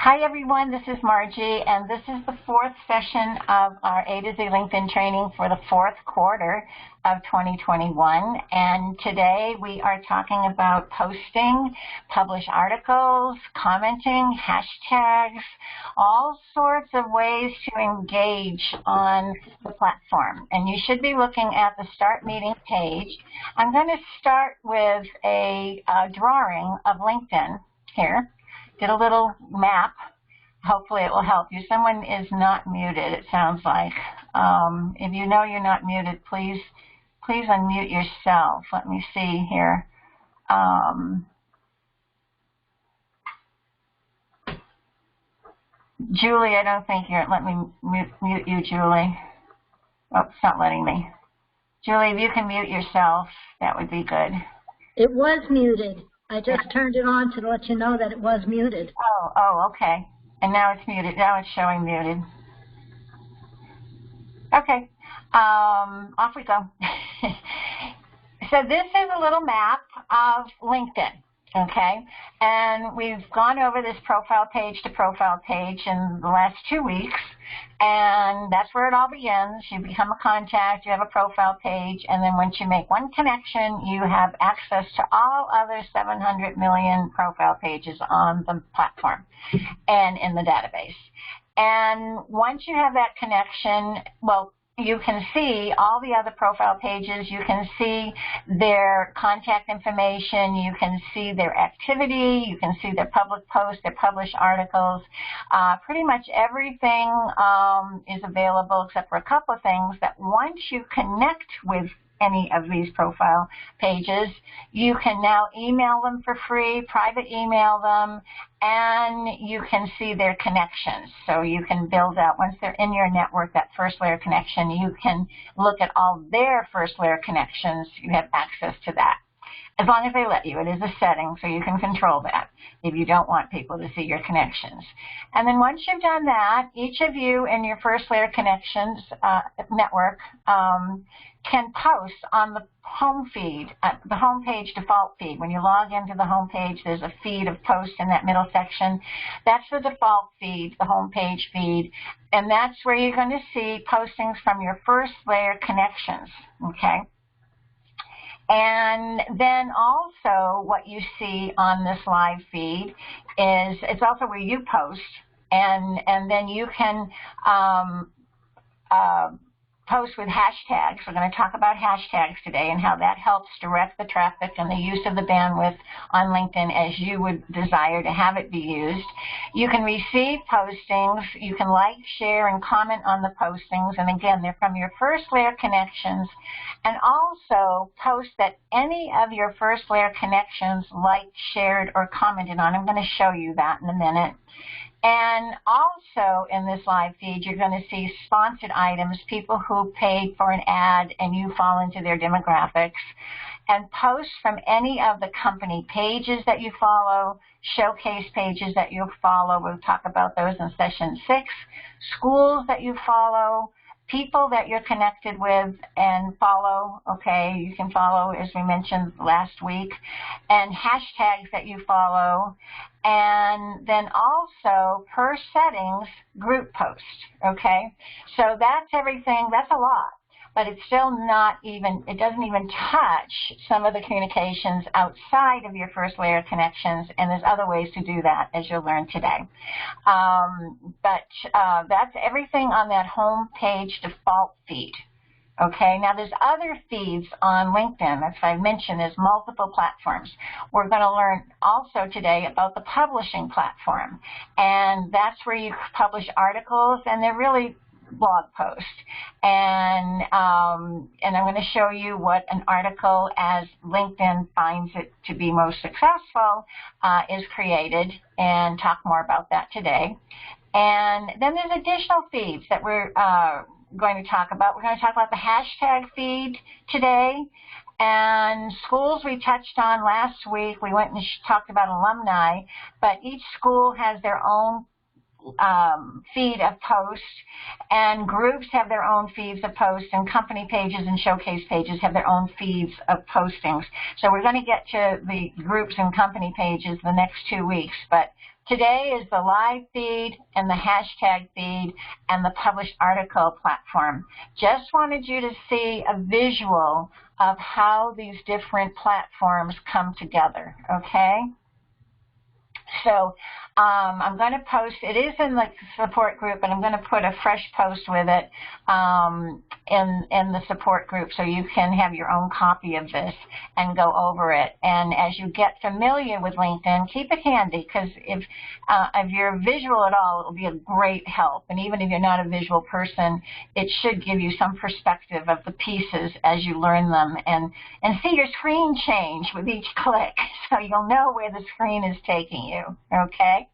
Hi everyone, this is Margie, and this is the fourth session of our A to Z LinkedIn training for the fourth quarter of 2021. And today we are talking about posting, publish articles, commenting, hashtags, all sorts of ways to engage on the platform. And you should be looking at the Start Meeting page. I'm going to start with a drawing of LinkedIn here. Did a little map. Hopefully it will help you. Someone is not muted, it sounds like. If you know you're not muted, please unmute yourself. Let me see here. Julie, I don't think you're, let me mute you, Julie. Oh, it's not letting me. Julie, if you can mute yourself, that would be good. It was muted. I just turned it on to let you know that it was muted. Oh, okay. And now it's muted. Now it's showing muted. Okay. Off we go. So this is a little map of LinkedIn. Okay, and we've gone over this profile page to profile page in the last 2 weeks, and that's where it all begins. You become a contact, you have a profile page, and then once you make one connection, you have access to all other 700 million profile pages on the platform and in the database. And once you have that connection, well, you can see all the other profile pages, you can see their contact information, you can see their activity, you can see their public posts, their published articles. Pretty much everything is available except for a couple of things that once you connect with any of these profile pages, you can now email them for free, private email them, and you can see their connections. So you can build out, once they're in your network, that first layer connection, you can look at all their first layer connections. You have access to that. As long as they let you. It is a setting, so you can control that if you don't want people to see your connections. And then once you've done that, each of you in your first layer connections network can post on the home feed, the home page default feed. When you log into the home page, there's a feed of posts in that middle section. That's the default feed, the home page feed, and that's where you're going to see postings from your first layer connections, okay? And then also what you see on this live feed is, it's also where you post, and then you can post with hashtags. We're going to talk about hashtags today and how that helps direct the traffic and the use of the bandwidth on LinkedIn as you would desire to have it be used. You can receive postings. You can like, share, and comment on the postings. And again, they're from your first layer connections. And also post that any of your first layer connections liked, shared, or commented on. I'm going to show you that in a minute. And also in this live feed, you're going to see sponsored items, people who paid for an ad and you fall into their demographics, and posts from any of the company pages that you follow, showcase pages that you follow. We'll talk about those in session 6, schools that you follow, people that you're connected with and follow, okay, you can follow as we mentioned last week, and hashtags that you follow, and then also per settings group post, okay? So that's everything, that's a lot, but it's still not even, it doesn't even touch some of the communications outside of your first layer connections, and there's other ways to do that as you'll learn today. That's everything on that home page default feed. Okay, now there's other feeds on LinkedIn. That's what I mentioned, there's multiple platforms. We're going to learn also today about the publishing platform. And that's where you publish articles, and they're really blog posts. And I'm going to show you what an article, as LinkedIn finds it to be most successful, is created, and talk more about that today. And then there's additional feeds that we're going to talk about. We're going to talk about the hashtag feed today, and schools we touched on last week. We went and talked about alumni, but each school has their own feed of posts, and groups have their own feeds of posts, and company pages and showcase pages have their own feeds of postings. So we're going to get to the groups and company pages the next 2 weeks, but Today is the live feed and the hashtag feed and the published article platform. Just wanted you to see a visual of how these different platforms come together, okay? So I'm going to post, it is in the support group, and I'm going to put a fresh post with it in the support group so you can have your own copy of this and go over it. And as you get familiar with LinkedIn, keep it handy, because if you're visual at all, it will be a great help. And even if you're not a visual person, it should give you some perspective of the pieces as you learn them and see your screen change with each click, so you'll know where the screen is taking you, okay?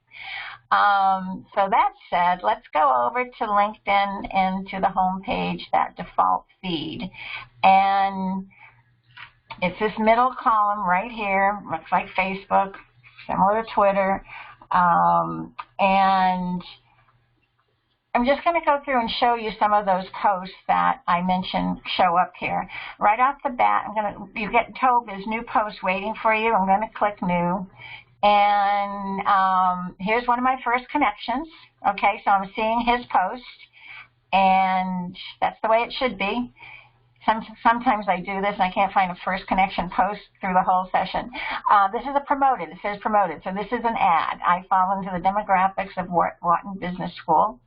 So that said, let's go over to LinkedIn and to the home page, that default feed. And it's this middle column right here, looks like Facebook, similar to Twitter. And I'm just going to go through and show you some of those posts that I mentioned show up here. Right off the bat, you get told there's new posts waiting for you. I'm going to click new. And here's one of my first connections. Okay, so I'm seeing his post, and that's the way it should be. Sometimes I do this and I can't find a first connection post through the whole session. This is a promoted. It says promoted, so this is an ad. I fall into the demographics of Wharton Business School.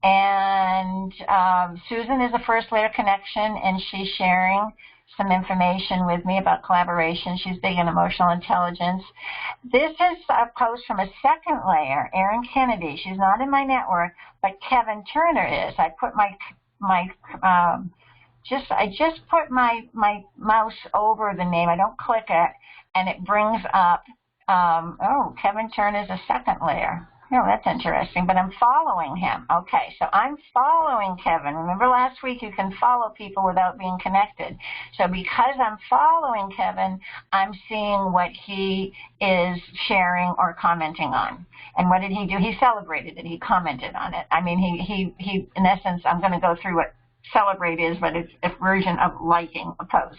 And Susan is a first layer connection, and she's sharing some information with me about collaboration. She's big in emotional intelligence. This is a post from a second layer, Erin Kennedy. She's not in my network, but Kevin Turner is. I put I just put my mouse over the name. I don't click it, and it brings up, oh, Kevin Turner is a second layer. Oh, that's interesting, but I'm following him. Okay, so I'm following Kevin. Remember last week you can follow people without being connected. So because I'm following Kevin, I'm seeing what he is sharing or commenting on. And what did he do? He celebrated it. He commented on it. I mean, he in essence, I'm going to go through what celebrate is, but it's a version of liking a post.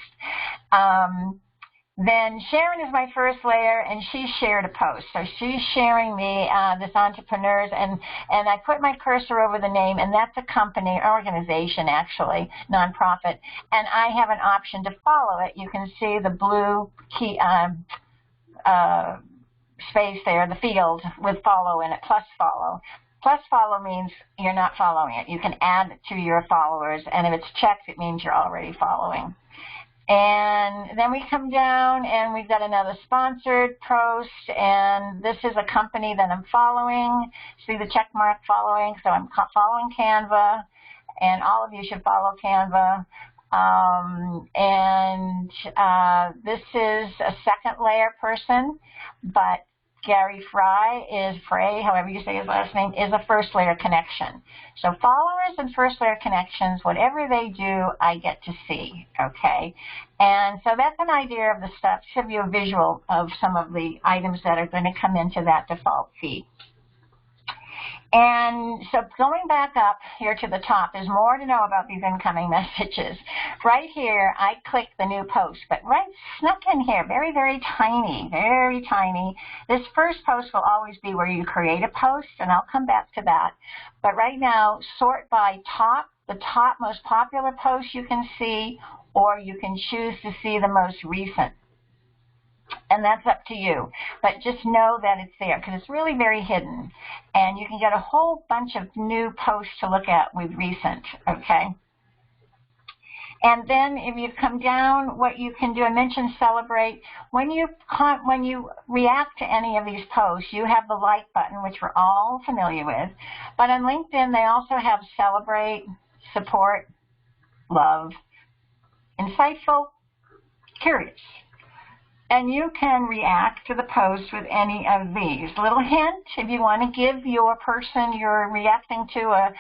Then Sharon is my first layer, and she shared a post. So she's sharing me this entrepreneurs, and I put my cursor over the name, and that's a company, organization actually, nonprofit, and I have an option to follow it. You can see the blue key space there, the field with follow in it, plus follow. Plus follow means you're not following it. You can add it to your followers, and if it's checked, it means you're already following. And then we come down and we've got another sponsored post, and this is a company that I'm following. See the check mark following, so I'm following Canva, and all of you should follow Canva. This is a second layer person, but Gary Frey, however you say his last name, is a first layer connection. So followers and first layer connections, whatever they do, I get to see, okay? And so that's an idea of the steps, to give you a visual of some of the items that are going to come into that default feed. And so going back up here to the top, there's more to know about these incoming messages. Right here, I click the new post, but right snuck in here, very, very tiny, very tiny. This first post will always be where you create a post, and I'll come back to that. But right now, sort by the top most popular posts you can see, or you can choose to see the most recent. And that's up to you. But just know that it's there, because it's really very hidden. And you can get a whole bunch of new posts to look at with recent, okay? And then if you come down, what you can do, I mentioned celebrate. When you react to any of these posts, you have the like button, which we're all familiar with. But on LinkedIn, they also have celebrate, support, love, insightful, curious. And you can react to the post with any of these. Little hint, if you want to give your person you're reacting to a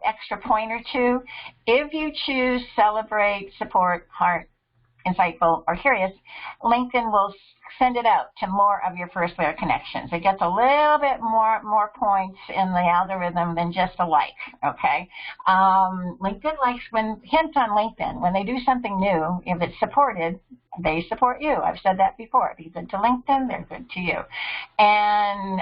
extra point or two, if you choose celebrate, support, heart, insightful, or curious, LinkedIn will send it out to more of your first layer connections. It gets a little bit more points in the algorithm than just a like, okay? LinkedIn likes, hints on LinkedIn, when they do something new, if it's supported, they support you. I've said that before. Be good to LinkedIn, they're good to you. And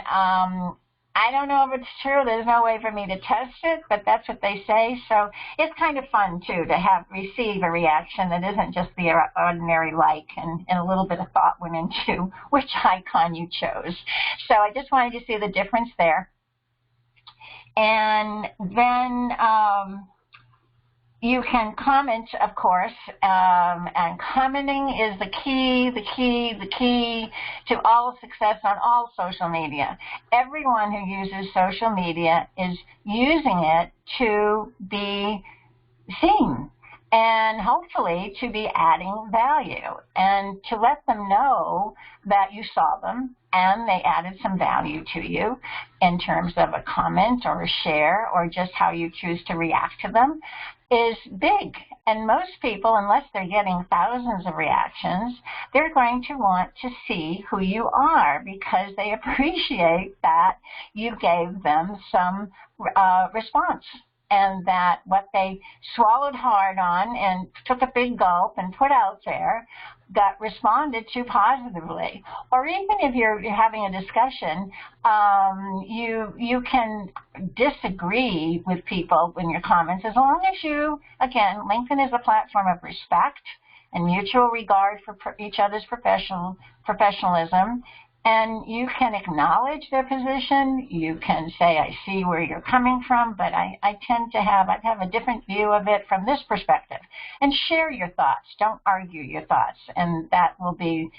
I don't know if it's true. There's no way for me to test it, but that's what they say. So it's kind of fun, too, to receive a reaction that isn't just the ordinary like, and a little bit of thought went into which icon you chose. So I just wanted to see the difference there. And then you can comment, of course, and commenting is the key to all success on all social media. Everyone who uses social media is using it to be seen and hopefully to be adding value and to let them know that you saw them and they added some value to you in terms of a comment or a share or just how you choose to react to them is big. And most people, unless they're getting thousands of reactions, they're going to want to see who you are because they appreciate that you gave them some response, and that what they swallowed hard on and took a big gulp and put out there got responded to positively. Or even if you're having a discussion, you can disagree with people in your comments as long as you, again, LinkedIn is a platform of respect and mutual regard for each other's professionalism. And you can acknowledge their position. You can say, I see where you're coming from, but I tend to have a different view of it from this perspective. And share your thoughts. Don't argue your thoughts. And that will be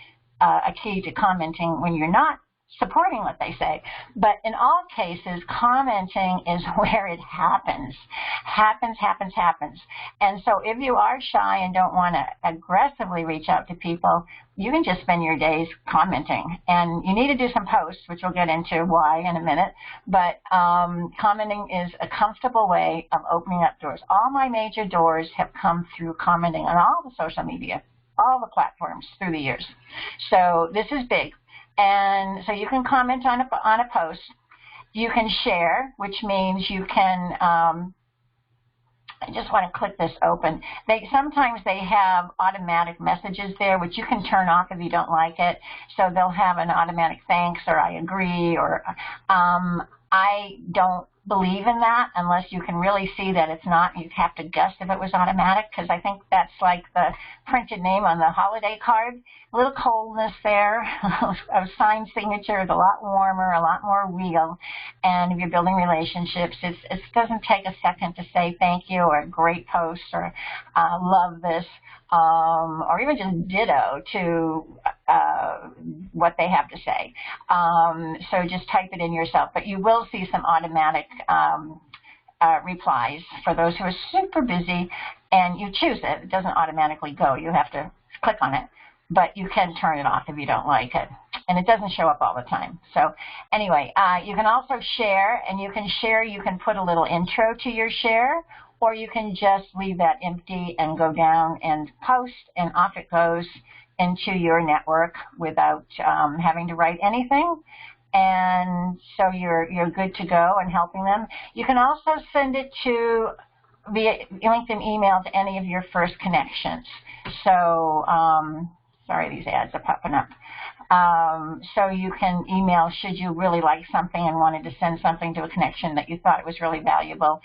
a key to commenting when you're not supporting what they say. But in all cases, commenting is where it happens. Happens. And so if you are shy and don't want to aggressively reach out to people, you can just spend your days commenting. And you need to do some posts, which we'll get into why in a minute. But commenting is a comfortable way of opening up doors. All my major doors have come through commenting on all the social media, all the platforms through the years. So this is big. And so you can comment on a post. You can share, which means you can, I just want to click this open. Sometimes they have automatic messages there, which you can turn off if you don't like it. So they'll have an automatic thanks or I agree, or I don't believe in that unless you can really see that it's not. You'd have to guess if it was automatic, because I think that's like the printed name on the holiday card. A little coldness there. A signed signature is a lot warmer, a lot more real. And if you're building relationships, it doesn't take a second to say thank you or great post or love this, or even just ditto to what they have to say. So just type it in yourself. But you will see some automatic replies for those who are super busy, and you choose it. It doesn't automatically go. You have to click on it. But you can turn it off if you don't like it. And it doesn't show up all the time. So anyway, you can also share, and you can put a little intro to your share, or you can just leave that empty and go down and post, and off it goes into your network without having to write anything. And so you're good to go and helping them. You can also send it via LinkedIn email to any of your first connections. So sorry, these ads are popping up. So you can email, should you really like something and wanted to send something to a connection that you thought it was really valuable,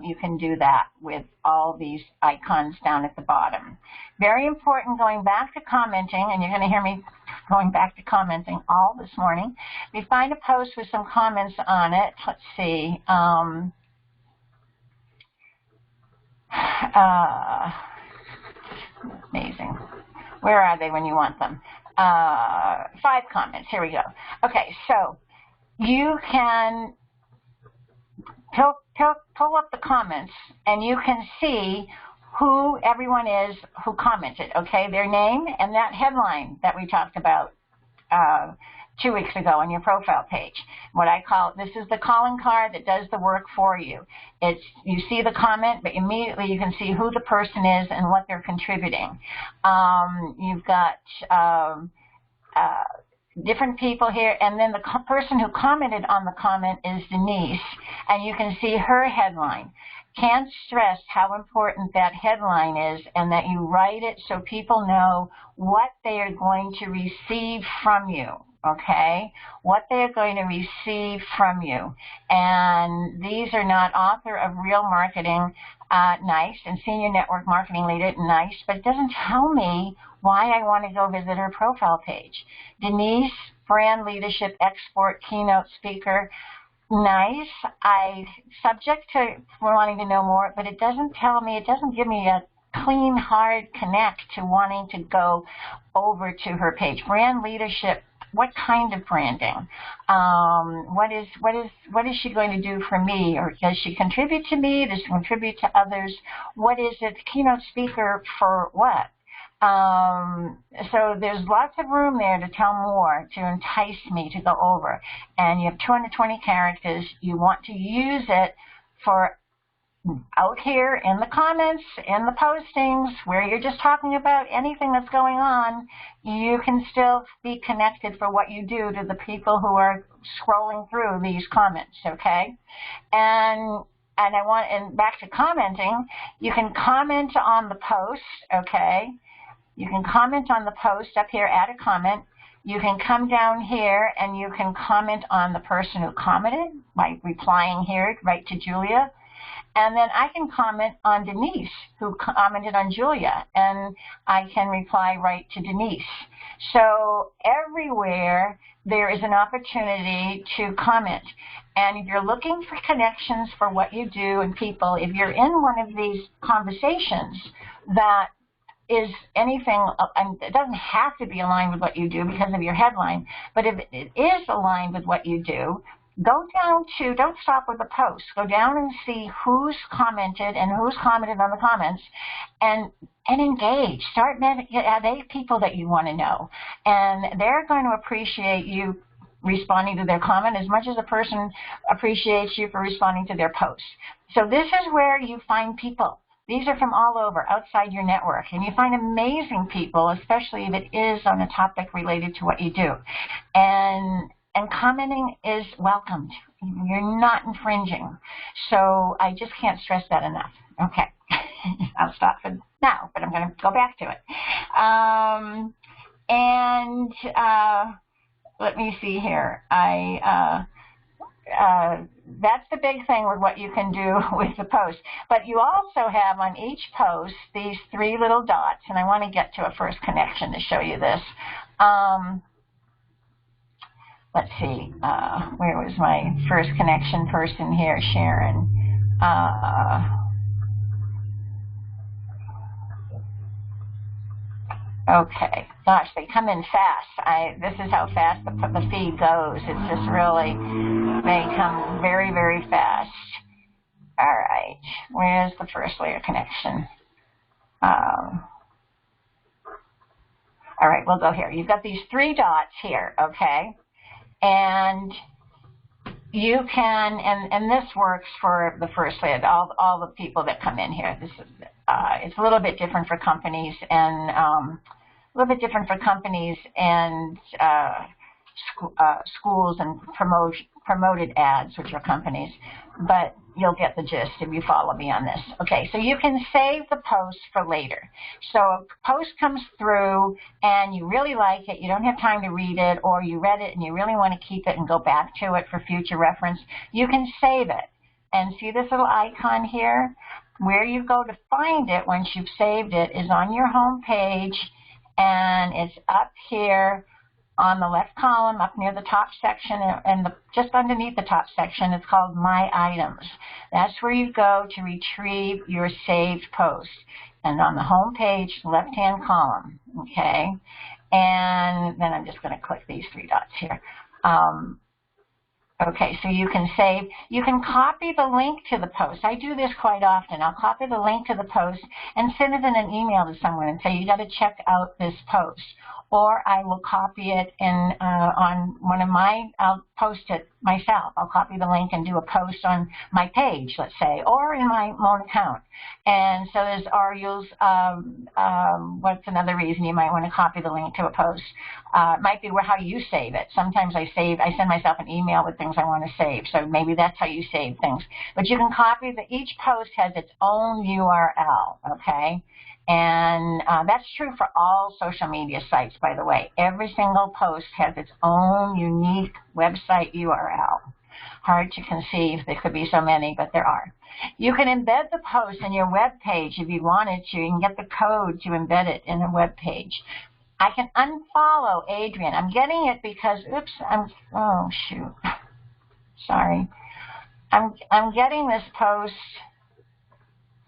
you can do that with all these icons down at the bottom. Very important, going back to commenting, and you're going to hear me going back to commenting all this morning. If you find a post with some comments on it, let's see. Amazing. Where are they when you want them? 5 comments. Here we go. Okay, so you can pull up the comments, and you can see who everyone is who commented, okay? Their name and that headline that we talked about 2 weeks ago on your profile page. What I call, this is the calling card that does the work for you. You see the comment, but immediately you can see who the person is and what they're contributing. You've got different people here, and then the person who commented on the comment is Denise. and you can see her headline. Can't stress how important that headline is, and that you write it so people know what they are going to receive from you, okay? What they're going to receive from you. And these are not author of Real Marketing, nice, and Senior Network Marketing Leader, nice, but it doesn't tell me why I want to go visit her profile page. Denise, Brand Leadership Export Keynote Speaker, nice. Subject to wanting to know more, but it doesn't tell me, it doesn't give me a clean, hard connect to wanting to go over to her page. Brand leadership, what kind of branding? What is she going to do for me? Or does she contribute to me? Does she contribute to others? What is it? Keynote speaker for what? So there's lots of room there to tell more, to entice me to go over. And you have 220 characters. You want to use it for out here in the comments, in the postings, where you're just talking about anything that's going on. You can still be connected for what you do to the people who are scrolling through these comments, okay? And back to commenting, you can comment on the post, okay? You can comment on the post up here, add a comment. You can come down here and you can comment on the person who commented by replying here, right to Julia. And then I can comment on Denise, who commented on Julia, and I can reply right to Denise. So everywhere there is an opportunity to comment. And if you're looking for connections for what you do and people, if you're in one of these conversations that is anything, and it doesn't have to be aligned with what you do because of your headline, but if it is aligned with what you do, go down to, don't stop with the post, go down and see who's commented and who's commented on the comments, and engage. Are they people that you want to know? And they're going to appreciate you responding to their comment as much as a person appreciates you for responding to their post. So this is where you find people. These are from all over, outside your network, and you find amazing people, especially if it is on a topic related to what you do. And commenting is welcomed. You're not infringing. So I just can't stress that enough. Okay. I'll stop for now, but I'm going to go back to it. Let me see here. That's the big thing with what you can do with the post. But you also have on each post these three little dots, and I want to get to a first connection to show you this. Let's see, where was my first connection person here? Sharon. Okay, gosh, they come in fast. This is how fast the feed goes. It's just really, they come very, very fast. All right, where's the first layer connection? All right, we'll go here. You've got these three dots here, okay? And you can, and this works for the first layer, all the people that come in here. This is, it's a little bit different for companies and schools and promoted ads, which are companies, but you'll get the gist if you follow me on this. Okay, so you can save the post for later. So a post comes through and you really like it, you don't have time to read it, or you read it and you really want to keep it and go back to it for future reference, you can save it. And see this little icon here? Where you go to find it once you've saved it is on your home page, and it's up here on the left column, up near the top section, and just underneath the top section, it's called My Items. That's where you go to retrieve your saved post. And on the home page, left-hand column, okay? And then I'm just going to click these three dots here. Okay, so you can save, you can copy the link to the post. I do this quite often. I'll copy the link to the post and send it in an email to someone and say, you got to check out this post. Or I will copy it in on one of my, I'll post it myself. I'll copy the link and do a post on my page, let's say, or in my own account. And so you'll, what's another reason you might want to copy the link to a post? It might be how you save it. Sometimes I send myself an email with things I want to save, so maybe that's how you save things. But you can copy each post has its own URL, okay? And that's true for all social media sites, by the way. Every single post has its own unique website URL. Hard to conceive. There could be so many, but there are. You can embed the post in your web page if you wanted to. You can get the code to embed it in a web page. I can unfollow Adrian. I'm getting it because, oops, oh, shoot. Sorry. I'm getting this post.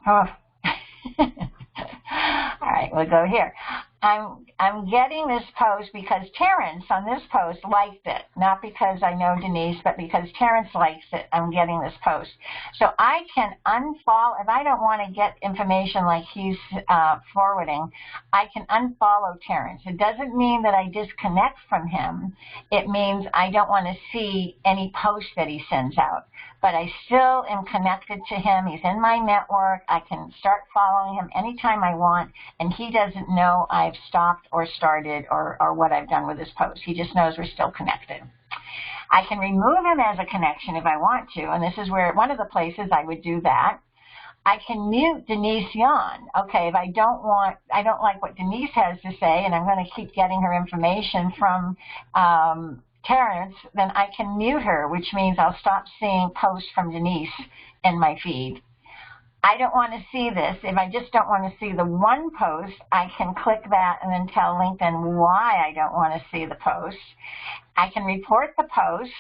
Oh. All right, we'll go here. I'm getting this post because Terrence on this post liked it, not because I know Denise, but because Terrence likes it. I'm getting this post. So I can unfollow, if I don't want to get information like he's forwarding, I can unfollow Terrence. It doesn't mean that I disconnect from him. It means I don't want to see any posts that he sends out. But I still am connected to him. He's in my network. I can start following him anytime I want, and he doesn't know I've stopped or started or what I've done with his post. He just knows we're still connected. I can remove him as a connection if I want to, and this is where one of the places I would do that. I can mute Denise Yon. Okay, if I don't like what Denise has to say, and I'm going to keep getting her information from Terrence, then I can mute her, which means I'll stop seeing posts from Denise in my feed. I don't want to see this. If I just don't want to see the one post, I can click that and then tell LinkedIn why I don't want to see the post. I can report the post,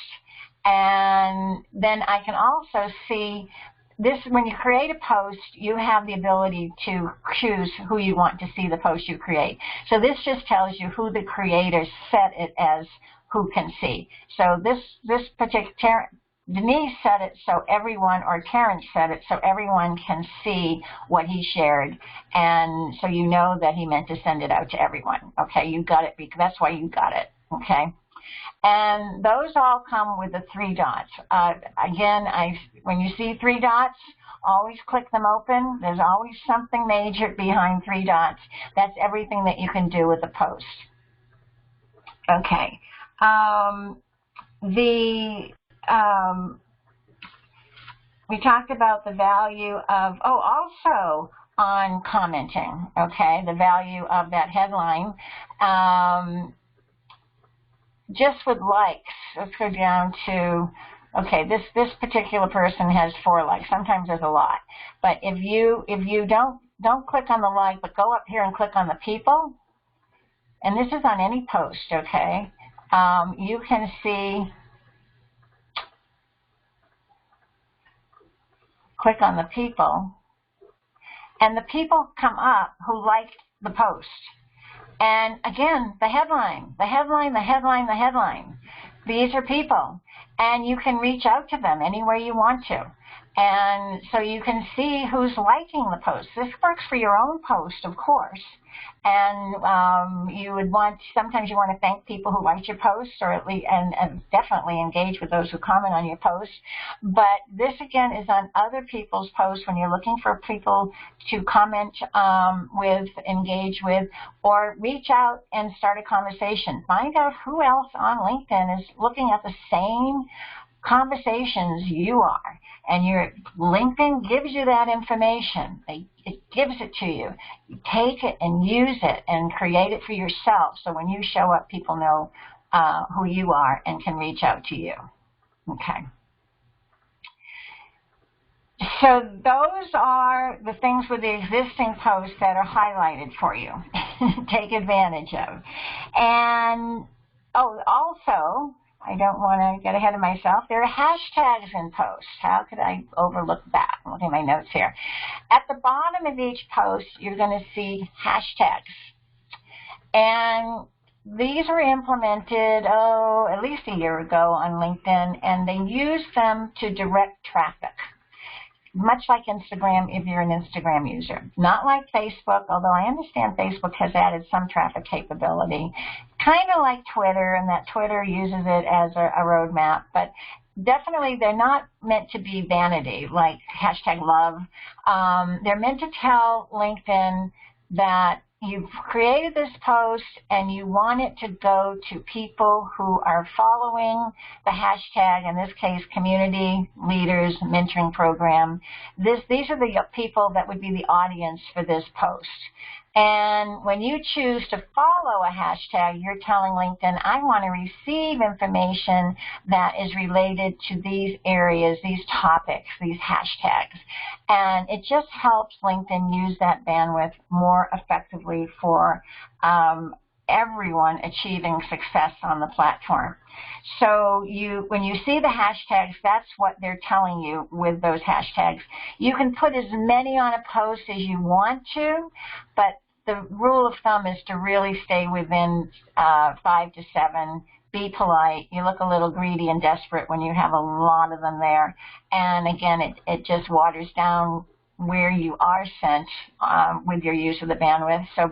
and then I can also see this. When you create a post, you have the ability to choose who you want to see the post you create. So this just tells you who the creator set it as who can see. So this particular, Denise set it so everyone, or Terrence set it so everyone can see what he shared, and so you know that he meant to send it out to everyone. Okay, you got it, because that's why you got it. Okay, and those all come with the 3 dots. Again, when you see 3 dots, always click them open. There's always something major behind 3 dots. That's everything that you can do with a post. Okay. We talked about the value of, also on commenting, okay, the value of that headline. Just with likes, let's go down to, okay, this particular person has 4 likes. Sometimes there's a lot. But if you don't click on the like, but go up here and click on the people, and this is on any post, okay, you can see, click on the people, and the people come up who liked the post. And again, the headline. These are people, and you can reach out to them any way you want to. And so you can see who's liking the post. This works for your own post, of course. And sometimes you want to thank people who liked your post, or at least, and definitely engage with those who comment on your post. But this again is on other people's posts when you're looking for people to comment with, engage with, or reach out and start a conversation. Find out who else on LinkedIn is looking at the same conversations you are. And your LinkedIn gives you that information. It gives it to you. You take it and use it and create it for yourself. So when you show up, people know who you are and can reach out to you. Okay. So those are the things with the existing posts that are highlighted for you. Take advantage of. And also, I don't want to get ahead of myself. There are hashtags in posts. How could I overlook that? I'm looking at my notes here. At the bottom of each post, you're going to see hashtags. And these were implemented, at least a year ago on LinkedIn, and they use them to direct traffic. much like Instagram if you're an Instagram user. Not like Facebook, although I understand Facebook has added some traffic capability. Kind of like Twitter, and that Twitter uses it as a roadmap, but definitely they're not meant to be vanity, like hashtag love. They're meant to tell LinkedIn that you've created this post and you want it to go to people who are following the hashtag, in this case, Community Leaders Mentoring Program. These are the people that would be the audience for this post. And when you choose to follow a hashtag, you're telling LinkedIn, I want to receive information that is related to these areas, these topics, these hashtags. And it just helps LinkedIn use that bandwidth more effectively for everyone achieving success on the platform. So when you see the hashtags, that's what they're telling you with those hashtags. You can put as many on a post as you want to, but the rule of thumb is to really stay within 5 to 7. Be polite. You look a little greedy and desperate when you have a lot of them there. And again, it just waters down where you are sent with your use of the bandwidth. So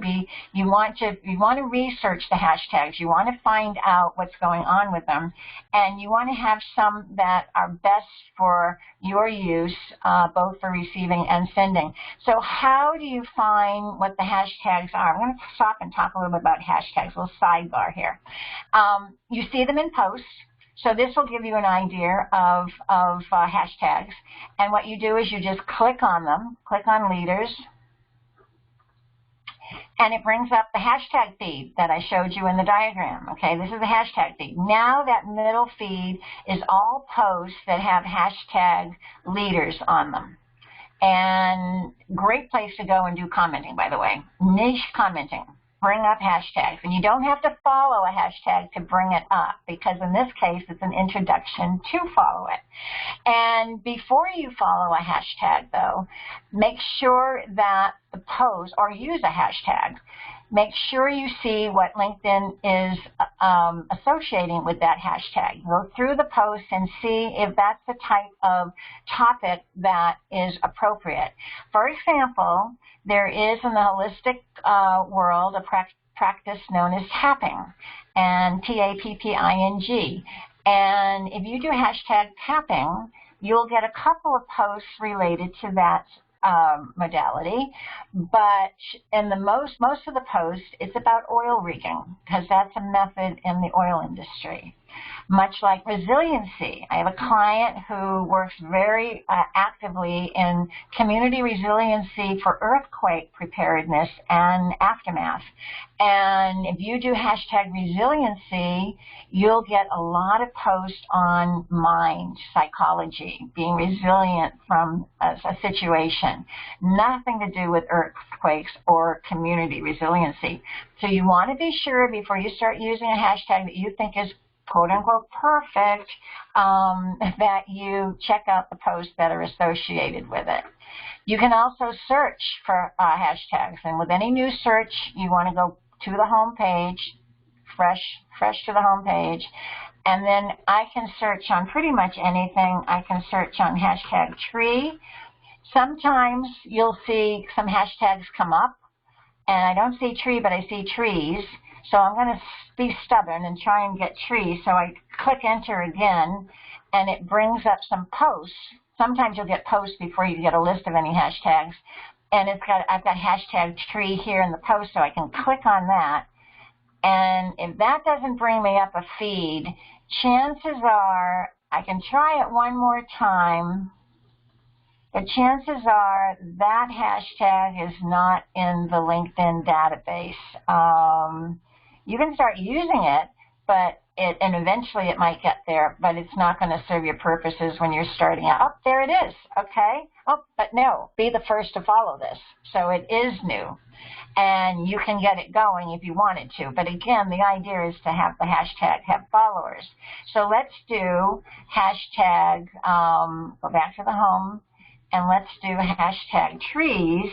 you want to research the hashtags. You want to find out what's going on with them, and you want to have some that are best for your use, both for receiving and sending. So how do you find what the hashtags are? I'm going to stop and talk a little bit about hashtags. A little sidebar here. You see them in posts. So this will give you an idea of hashtags. And what you do is you just click on them, click on leaders, and it brings up the hashtag feed that I showed you in the diagram. Okay, this is the hashtag feed. Now that middle feed is all posts that have hashtag leaders on them. And great place to go and do commenting, by the way. Niche commenting. Bring up hashtags. And you don't have to follow a hashtag to bring it up, because in this case, it's an introduction to follow it. And before you follow a hashtag, though, make sure that the post, or use a hashtag, make sure you see what LinkedIn is associating with that hashtag. Go through the post and see if that's the type of topic that is appropriate. For example, there is in the holistic world a practice known as tapping, and T-A-P-P-I-N-G. And if you do hashtag tapping, you'll get a couple of posts related to that modality, but in the most of the posts, it's about oil rigging, because that's a method in the oil industry. Much like resiliency. I have a client who works very actively in community resiliency for earthquake preparedness and aftermath. And if you do hashtag resiliency, you'll get a lot of posts on mind, psychology, being resilient from a situation. Nothing to do with earthquakes or community resiliency. So you want to be sure before you start using a hashtag that you think is quote-unquote perfect, that you check out the posts that are associated with it. You can also search for hashtags, and with any new search, you want to go to the home page, fresh to the home page, and then I can search on pretty much anything. I can search on hashtag tree. Sometimes you'll see some hashtags come up, and I don't see tree, but I see trees. So I'm going to be stubborn and try and get trees. So I click enter again, and it brings up some posts. Sometimes you'll get posts before you get a list of any hashtags. And I've got hashtag tree here in the post, so I can click on that. And if that doesn't bring me up a feed, chances are I can try it one more time. But chances are that hashtag is not in the LinkedIn database. You can start using it, and eventually it might get there, but it's not going to serve your purposes when you're starting out. Oh, there it is. Okay. Oh, but no, be the first to follow this. So it is new, and you can get it going if you wanted to. But again, the idea is to have the hashtag have followers. So let's do hashtag, go back to the home, and let's do hashtag trees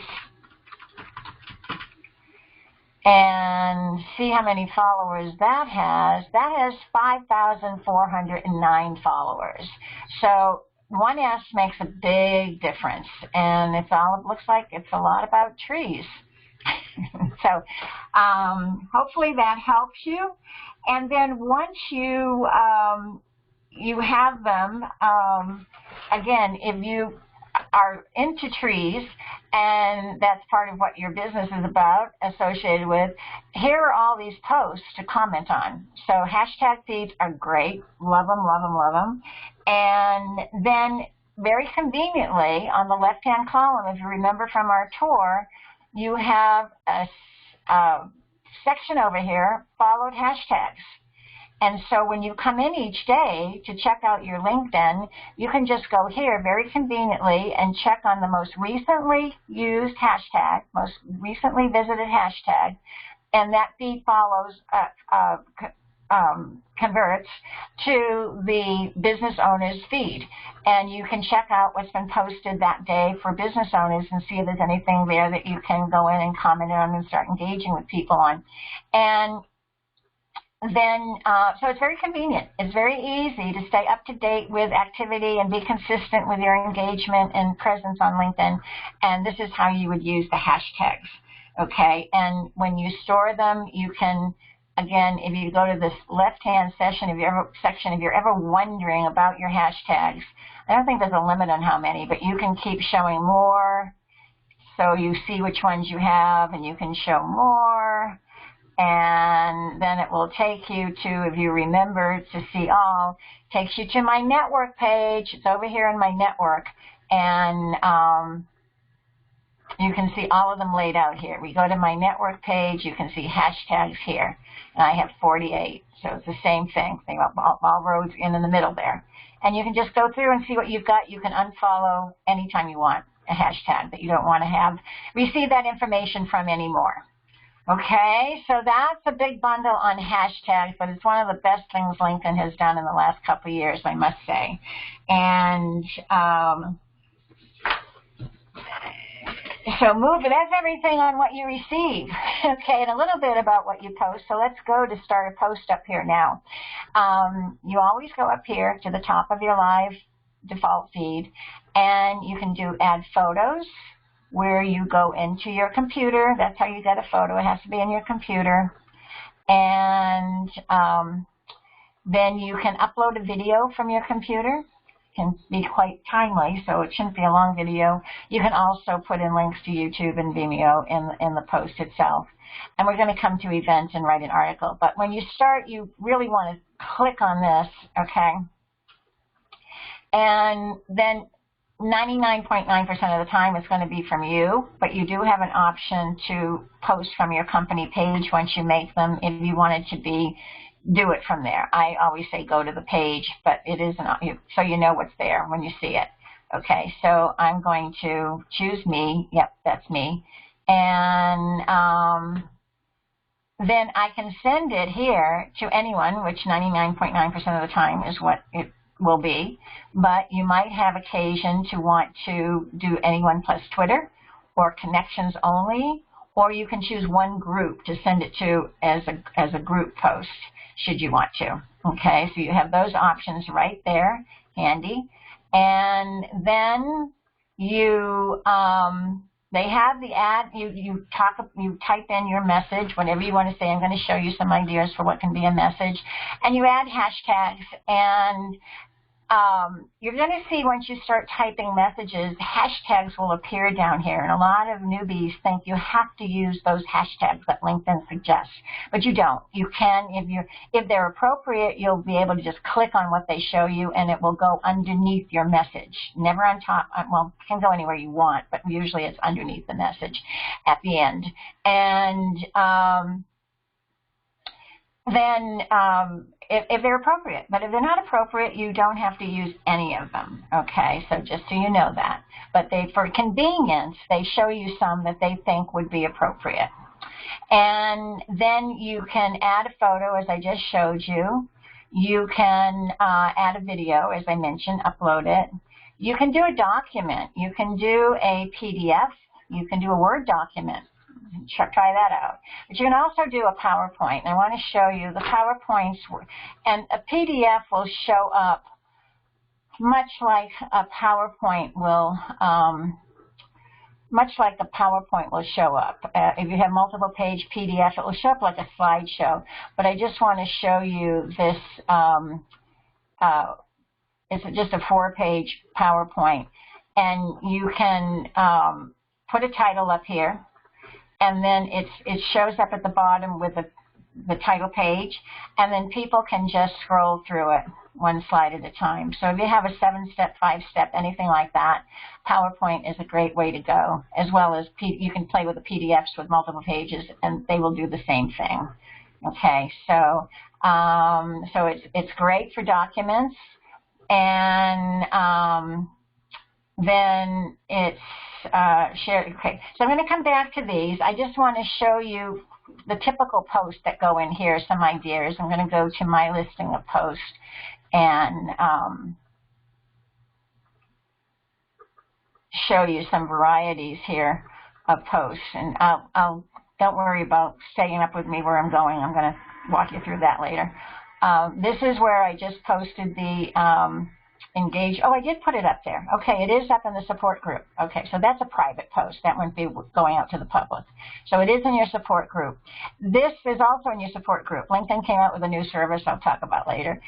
and see how many followers that has. That has 5,409 followers. So one S makes a big difference, and it looks like it's a lot about trees. So hopefully that helps you. And then once you have them, again, if you are into trees and that's part of what your business is about, associated with, here are all these posts to comment on. So hashtag feeds are great. Love them, love them, love them. And then very conveniently on the left-hand column, if you remember from our tour, you have a section over here, followed hashtags. And so when you come in each day to check out your LinkedIn, you can just go here very conveniently and check on the most recently used hashtag, most recently visited hashtag, and that feed follows, converts to the business owner's feed. And you can check out what's been posted that day for business owners and see if there's anything there that you can go in and comment on and start engaging with people on. And then, so it's very convenient. It's very easy to stay up to date with activity and be consistent with your engagement and presence on LinkedIn. And this is how you would use the hashtags, okay? And when you store them, you can, again, if you go to this left-hand section, if you're ever wondering about your hashtags, I don't think there's a limit on how many, but you can keep showing more. So you see which ones you have, and you can show more. And then it will take you to, if you remember to see all, takes you to my network page. It's over here in my network. And you can see all of them laid out here. We go to my network page, you can see hashtags here. And I have 48, so it's the same thing. They all rows in the middle there. And you can just go through and see what you've got. You can unfollow anytime you want a hashtag that you don't want to have receive that information from anymore. Okay, so that's a big bundle on hashtags, but it's one of the best things LinkedIn has done in the last couple of years, I must say. And so that's everything on what you receive. Okay, and a little bit about what you post. So let's go to start a post up here now. You always go up here to the top of your live default feed, and you can add photos, where you go into your computer. That's how you get a photo. It has to be in your computer. And then you can upload a video from your computer. It can be quite timely, so it shouldn't be a long video. You can also put in links to YouTube and Vimeo in the post itself. And we're going to come to events and write an article. But when you start, you really want to click on this, okay? And then 99.9% of the time it's going to be from you, but you do have an option to post from your company page once you make them if you want it to be, do it from there. I always say go to the page, but it isn't, so you know what's there when you see it. Okay, so I'm going to choose me. Yep, that's me. And then I can send it here to anyone, which 99.9% of the time is what it will be, but you might have occasion to want to do anyone plus Twitter or connections only, or you can choose one group to send it to as a group post should you want to. Okay, so you have those options right there, handy. And then you they have the ad, you type in your message, whatever you want to say. I'm going to show you some ideas for what can be a message. And you add hashtags, and you're going to see once you start typing messages, hashtags will appear down here. And a lot of newbies think you have to use those hashtags that LinkedIn suggests, but you don't. You can, if they're appropriate, you'll be able to just click on what they show you, and it will go underneath your message. Never on top. Well, it can go anywhere you want, but usually it's underneath the message at the end. And then if they're appropriate. But if they're not appropriate, you don't have to use any of them, okay? So just so you know that. But for convenience, they show you some that they think would be appropriate. And then you can add a photo, as I just showed you. You can add a video, as I mentioned, upload it. You can do a document. You can do a PDF. You can do a Word document. Try that out. But you can also do a PowerPoint. And I want to show you the PowerPoints, and a PDF will show up much like a PowerPoint will show up. If you have multiple page PDF, it will show up like a slideshow. But I just want to show you this. It's just a 4-page PowerPoint, and you can put a title up here, and then it shows up at the bottom with the title page, and then people can just scroll through it one slide at a time. So if you have a 7-step, 5-step, anything like that, PowerPoint is a great way to go, as well as you can play with the PDFs with multiple pages, and they will do the same thing. Okay, so it's great for documents, and then it's shared. Okay, so I'm going to come back to these. I just want to show you the typical posts that go in here, some ideas. I'm going to go to my listing of posts and show you some varieties here of posts. And I'll don't worry about staying up with me where I'm going. I'm going to walk you through that later. This is where I just posted the engage. Oh, I did put it up there. Okay, it is up in the support group. Okay, so that's a private post. That wouldn't be going out to the public. So it is in your support group. This is also in your support group. LinkedIn came out with a new service I'll talk about later.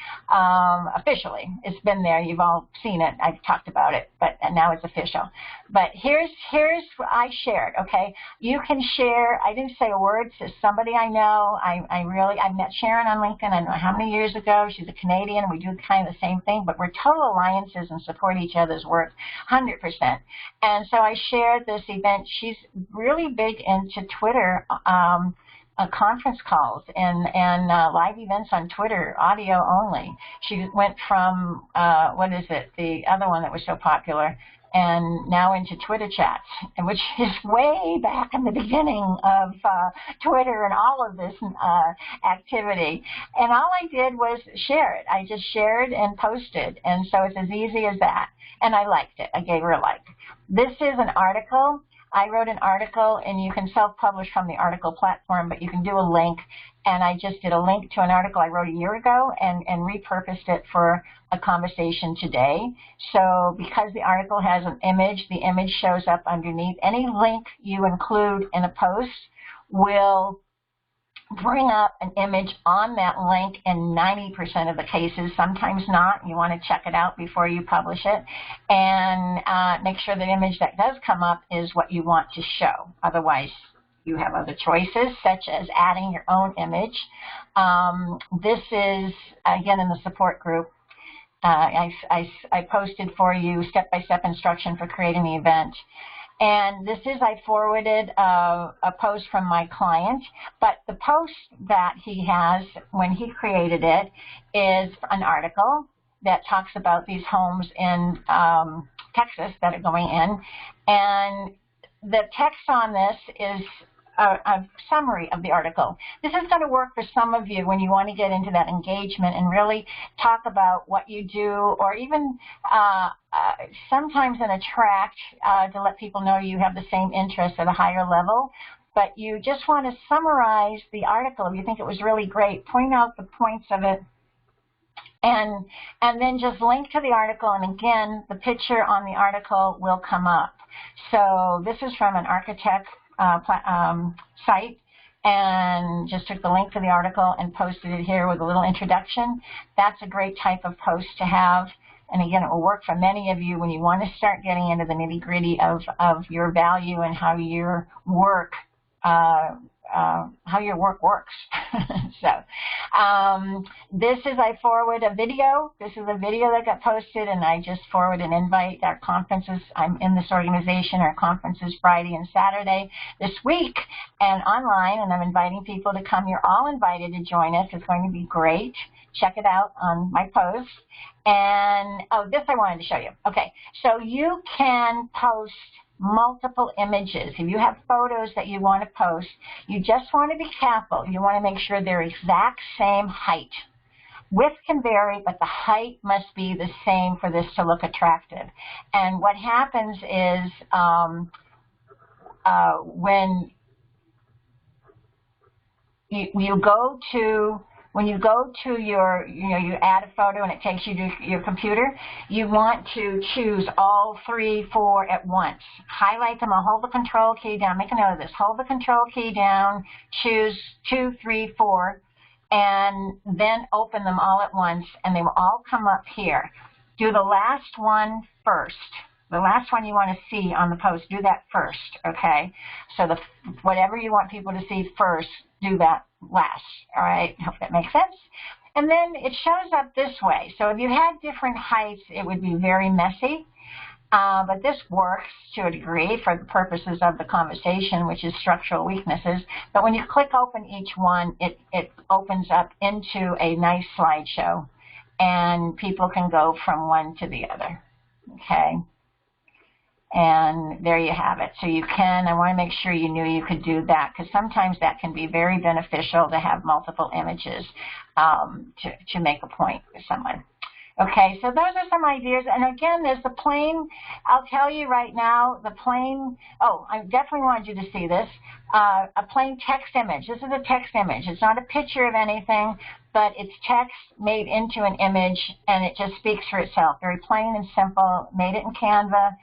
Officially, it's been there. You've all seen it. I've talked about it, but now it's official. But here's what I shared. Okay, you can share. I didn't say a word to somebody I know. I met Sharon on LinkedIn. I don't know how many years ago. She's a Canadian. We do kind of the same thing, but we're total alliances and support each other's work 100%. And so I shared this event. She's really big into Twitter conference calls and live events on Twitter, audio only. She went from, the other one that was so popular, and now into Twitter chats, which is way back in the beginning of Twitter and all of this activity. And all I did was share it. I just shared and posted, and so it's as easy as that. And I liked it. I gave her a like. This is an article. I wrote an article, and you can self-publish from the article platform, but you can do a link. And I just did a link to an article I wrote a year ago and repurposed it for a conversation today. So because the article has an image, the image shows up underneath. Any link you include in a post will bring up an image on that link in 90% of the cases, sometimes not. You want to check it out before you publish it, and make sure the image that does come up is what you want to show. Otherwise, you have other choices, such as adding your own image. This is, again, in the support group. I posted for you step-by-step instruction for creating the event. And this is, I forwarded a post from my client, but the post that he has when he created it is an article that talks about these homes in Texas that are going in. And the text on this is a summary of the article. This is going to work for some of you when you want to get into that engagement and really talk about what you do, or even sometimes in a tract to let people know you have the same interest at a higher level. But you just want to summarize the article. If you think it was really great, point out the points of it, and then just link to the article. And again, the picture on the article will come up. So this is from an architect site, and just took the link to the article and posted it here with a little introduction. That's a great type of post to have. And again, it will work for many of you when you want to start getting into the nitty-gritty of your value and how your work works. So this is, I forward a video. This is a video that got posted, and I just forward an invite. Our conferences, I'm in this organization, our conferences Friday and Saturday this week and online, and I'm inviting people to come. You're all invited to join us. It's going to be great. Check it out on my post. And, oh, this I wanted to show you. Okay, so you can post multiple images. If you have photos that you want to post, you just want to be careful. You want to make sure they're exact same height. Width can vary, but the height must be the same for this to look attractive. And what happens is when you go to when you go to your, you add a photo and it takes you to your computer, you want to choose all 3, 4 at once. Highlight them, I'll hold the control key down, make a note of this, hold the control key down, choose 2, 3, 4, and then open them all at once, and they will all come up here. Do the last one first. The last one you want to see on the post, do that first, okay? So whatever you want people to see first, do that last, all right? Hope that makes sense. And then it shows up this way. So if you had different heights, it would be very messy. But this works to a degree for the purposes of the conversation, which is structural weaknesses. But when you click open each one, it opens up into a nice slideshow, and people can go from one to the other, okay? And there you have it. So you can, I want to make sure you knew you could do that, because sometimes that can be very beneficial to have multiple images to make a point with someone. Okay, so those are some ideas. And again, there's the plain, I'll tell you right now, the plain, oh, I definitely wanted you to see this, a plain text image. This is a text image. It's not a picture of anything, but it's text made into an image, and it just speaks for itself. Very plain and simple, made it in Canva.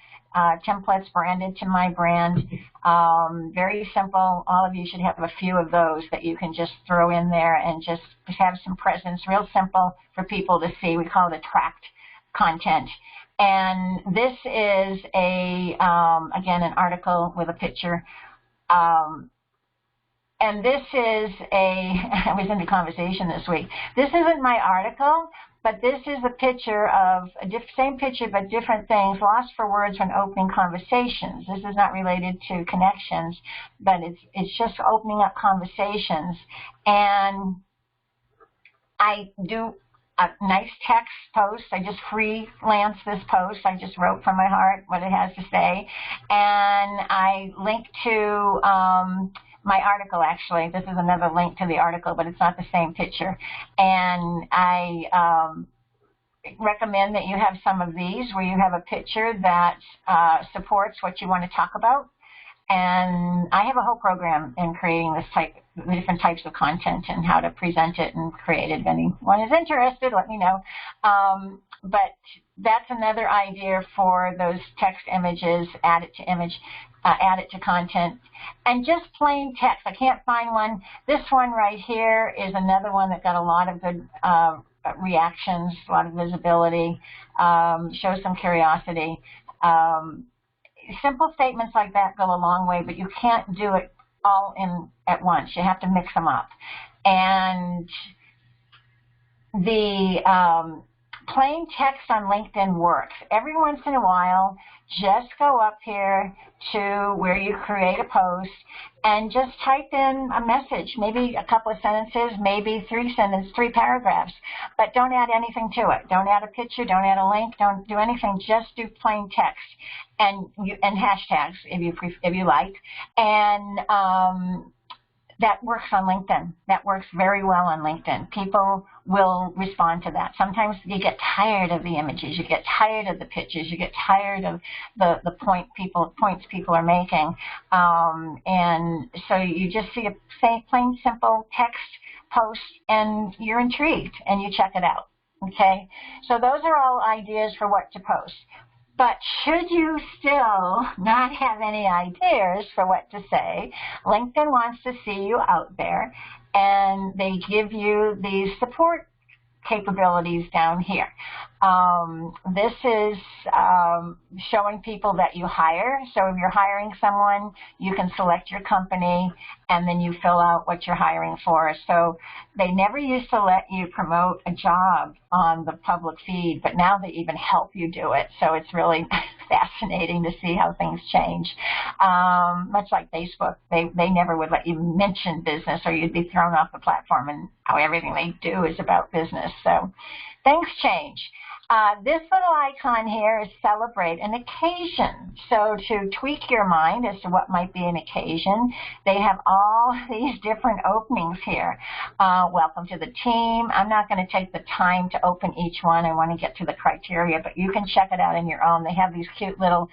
Templates branded to my brand. Very simple. All of you should have a few of those that you can just throw in there and just have some presence. Real simple for people to see. We call it tracked content. And this is again, an article with a picture. And this is I was in a conversation this week. This isn't my article, but this is a picture of same picture but different things, lost for words when opening conversations. This is not related to connections, but it's just opening up conversations. And I do a nice text post. I just freelance this post. I just wrote from my heart what it has to say. And I link to my article, actually. This is another link to the article, but it's not the same picture. And I recommend that you have some of these where you have a picture that supports what you want to talk about. And I have a whole program in creating the different types of content and how to present it and create it. If anyone is interested, let me know. But that's another idea for those text images, add it to image, add it to content. And just plain text. I can't find one. This one right here is another one that got a lot of good reactions, a lot of visibility, shows some curiosity. Simple statements like that go a long way, but you can't do it all in at once. You have to mix them up. And the plain text on LinkedIn works. Every once in a while, just go up here to where you create a post and just type in a message, maybe a couple of sentences, maybe 3 paragraphs, but don't add anything to it. Don't add a picture, don't add a link, don't do anything, just do plain text and hashtags if you like. And that works on LinkedIn. That works very well on LinkedIn. People will respond to that. Sometimes you get tired of the images, you get tired of the pictures, you get tired of the points people are making. And so you just see a plain, simple text post and you're intrigued and you check it out. Okay? So those are all ideas for what to post. But should you still not have any ideas for what to say, LinkedIn wants to see you out there, and they give you these support capabilities down here. This is showing people that you hire. So if you're hiring someone, you can select your company and then you fill out what you're hiring for. So they never used to let you promote a job on the public feed, but now they even help you do it. So it's really fascinating to see how things change. Much like Facebook, they never would let you mention business or you'd be thrown off the platform, and how everything they do is about business. So things change. This little icon here is celebrate an occasion. So to tweak your mind as to what might be an occasion, they have all these different openings here. Welcome to the team. I'm not going to take the time to open each one. I want to get to the criteria, but you can check it out on your own. They have these cute little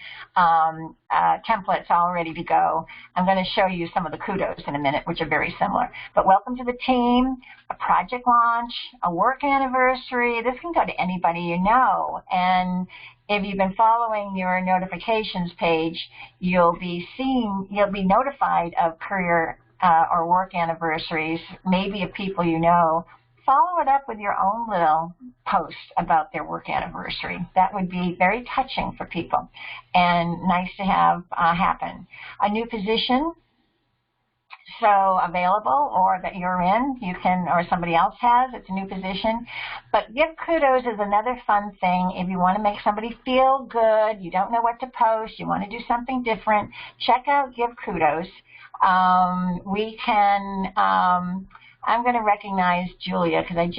templates all ready to go. I'm going to show you some of the kudos in a minute, which are very similar. But welcome to the team, a project launch, a work anniversary. This can go to anybody you know. And if you've been following your notifications page, you'll be notified of career or work anniversaries, maybe of people you know. Follow it up with your own little post about their work anniversary. That would be very touching for people and nice to have happen. A new position, so available or that you're in, you can, or somebody else has, it's a new position. But give kudos is another fun thing. If you want to make somebody feel good, you don't know what to post, you want to do something different, check out Give Kudos. I'm going to recognize Julia because I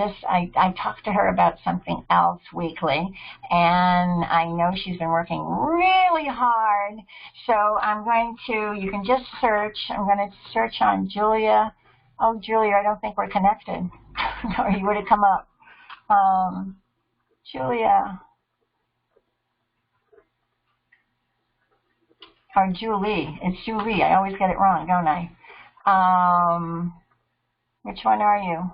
talked to her about something else weekly, and I know she's been working really hard. So I'm going to, you can just search. I'm going to search on Julia. Oh, Julia, I don't think we're connected, or you would have come up. Julia. Or Julie. It's Julie. I always get it wrong, don't I? Which one are you?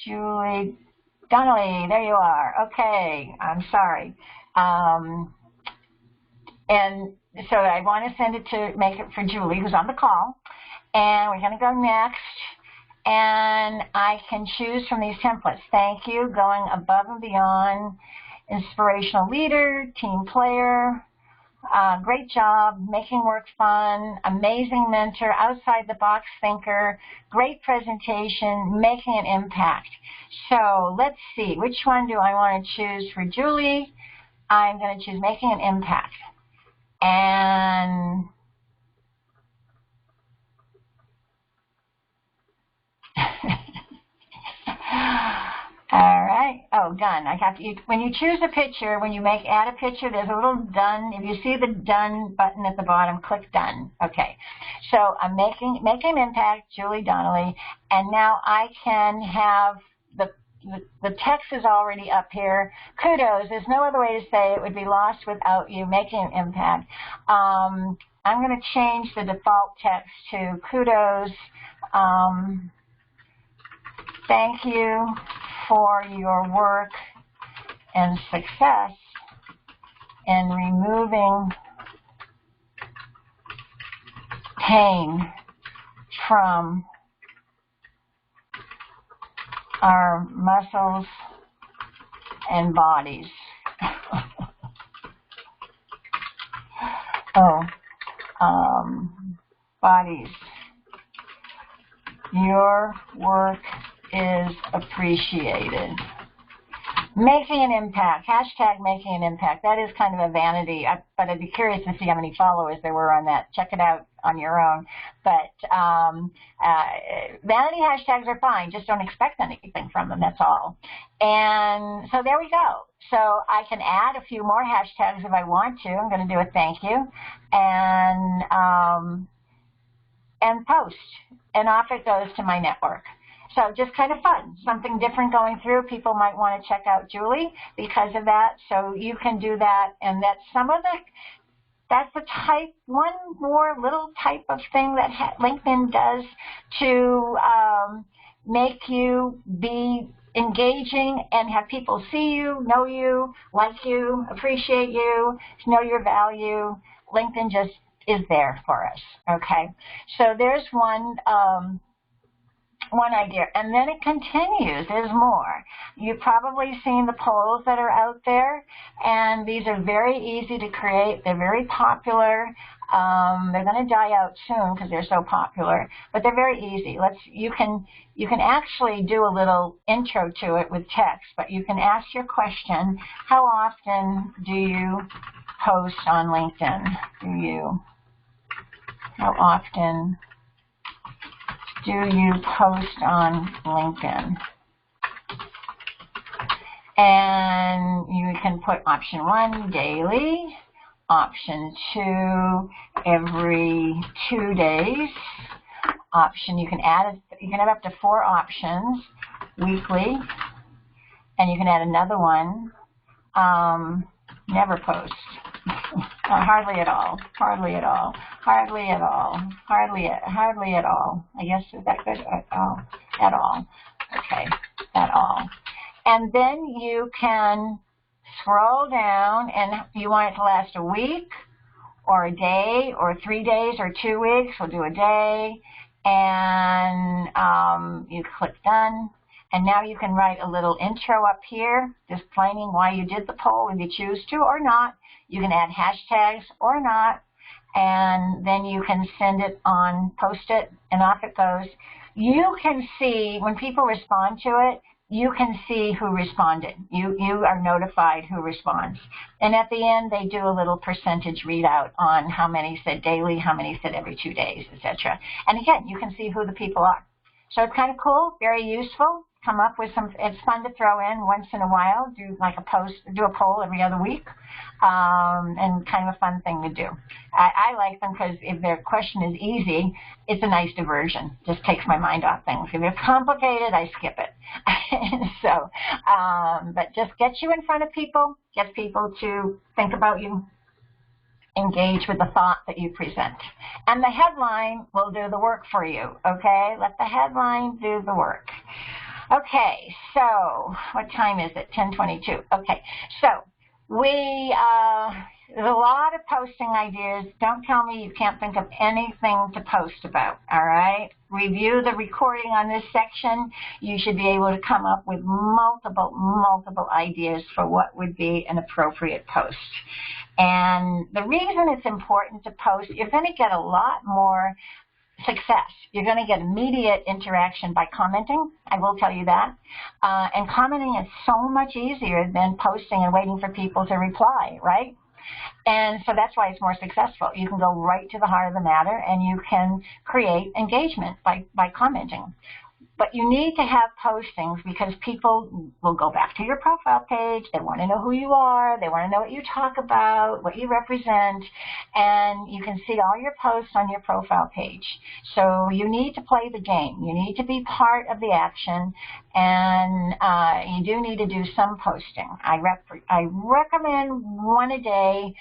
Julie Donnelly. There you are. Okay. I'm sorry. And so I want to send it to make it for Julie, who's on the call. And we're going to go next. And I can choose from these templates. Thank you. Going above and beyond. Inspirational leader. Team player. Great job, making work fun, amazing mentor, outside the box thinker, great presentation, making an impact. So let's see, which one do I want to choose for Julie? I'm going to choose making an impact. And all right. Oh, done. I have to. When you choose a picture, when you add a picture, there's a little done. If you see the done button at the bottom, click done. Okay. So I'm making an impact, Julie Donnelly, and now I can have the text is already up here. Kudos. There's no other way to say it would be lost without you making an impact. I'm going to change the default text to kudos. Thank you for your work and success in removing pain from our muscles and bodies. Bodies. Your work is appreciated. Making an impact, hashtag making an impact. That is kind of a vanity, but I'd be curious to see how many followers there were on that. Check it out on your own. But vanity hashtags are fine. Just don't expect anything from them, that's all. And so there we go. So I can add a few more hashtags if I want to. I'm going to do a thank you and post. And off it goes to my network. So just kind of fun, something different going through. People might want to check out Julie because of that. So you can do that, and that's that's the type, one more little type of thing that LinkedIn does to make you be engaging and have people see you, know you, like you, appreciate you, know your value. LinkedIn just is there for us, okay? So there's one idea, and then it continues. There's more. You've probably seen the polls that are out there, and these are very easy to create. They're very popular. They're going to die out soon because they're so popular, but they're very easy. You can actually do a little intro to it with text, but you can ask your question: how often do you post on LinkedIn? How often do you post on LinkedIn? And you can put option 1, daily, option 2, every 2 days. You can have up to 4 options, weekly, and you can add another one, never post. Hardly at all. Hardly at all. Hardly at all. Hardly at all. I guess, is that good? At all. At all. Okay. At all. And then you can scroll down, and you want it to last a week or a day or 3 days or 2 weeks. We'll do a day. And you click done. And now you can write a little intro up here, explaining why you did the poll if you choose to or not. You can add hashtags or not. And then you can send it on, post it, and off it goes. You can see, when people respond to it, you can see who responded. You are notified who responds. And at the end, they do a little percentage readout on how many said daily, how many said every 2 days, etc. And again, you can see who the people are. So it's kind of cool, very useful. Come up with some, it's fun to throw in once in a while, do like a post, do a poll every other week, and kind of a fun thing to do. I like them because if their question is easy, it's a nice diversion. Just takes my mind off things. If it's complicated, I skip it. So, but just gets you in front of people, gets people to think about you, engage with the thought that you present. And the headline will do the work for you, okay? Let the headline do the work. Okay, so what time is it? 10:22. Okay, so there's a lot of posting ideas. Don't tell me you can't think of anything to post about, all right? Review the recording on this section. You should be able to come up with multiple ideas for what would be an appropriate post. And the reason it's important to post, you're going to get a lot more success. You're going to get immediate interaction by commenting. I will tell you that. And commenting is so much easier than posting and waiting for people to reply, right? And so that's why it's more successful. You can go right to the heart of the matter, and you can create engagement by commenting. But you need to have postings because people will go back to your profile page. They want to know who you are. They want to know what you talk about, what you represent. And you can see all your posts on your profile page. So you need to play the game. You need to be part of the action. And you do need to do some posting. I recommend one a day.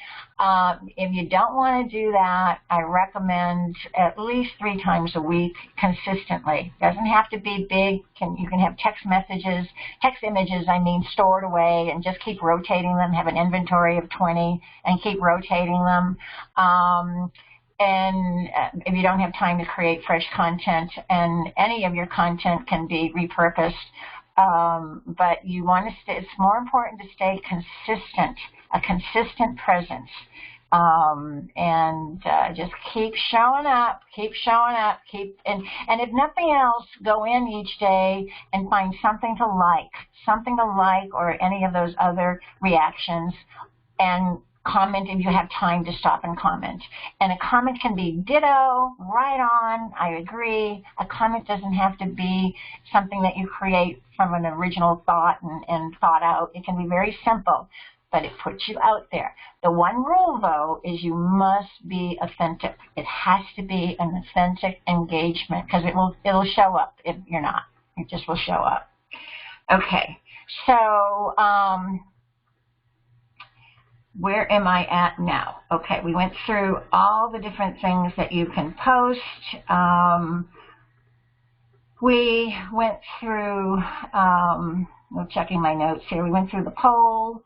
If you don't want to do that, I recommend at least 3 times a week consistently. Doesn't have to be big. You can have text images, stored away, and just keep rotating them. Have an inventory of 20 and keep rotating them. And if you don't have time to create fresh content, and any of your content can be repurposed, but you want to stay, it's more important to stay consistent, a consistent presence. Just keep showing up, and if nothing else, go in each day and find something to like, or any of those other reactions, and comment if you have time to stop and comment. And a comment can be ditto, right on, I agree. A comment doesn't have to be something that you create from an original thought and thought out. It can be very simple, but it puts you out there. The one rule, though, is you must be authentic. It has to be an authentic engagement, because it'll show up if you're not. It just will show up. Okay, so where am I at now? Okay, we went through all the different things that you can post. We went through, I'm checking my notes here, we went through the poll.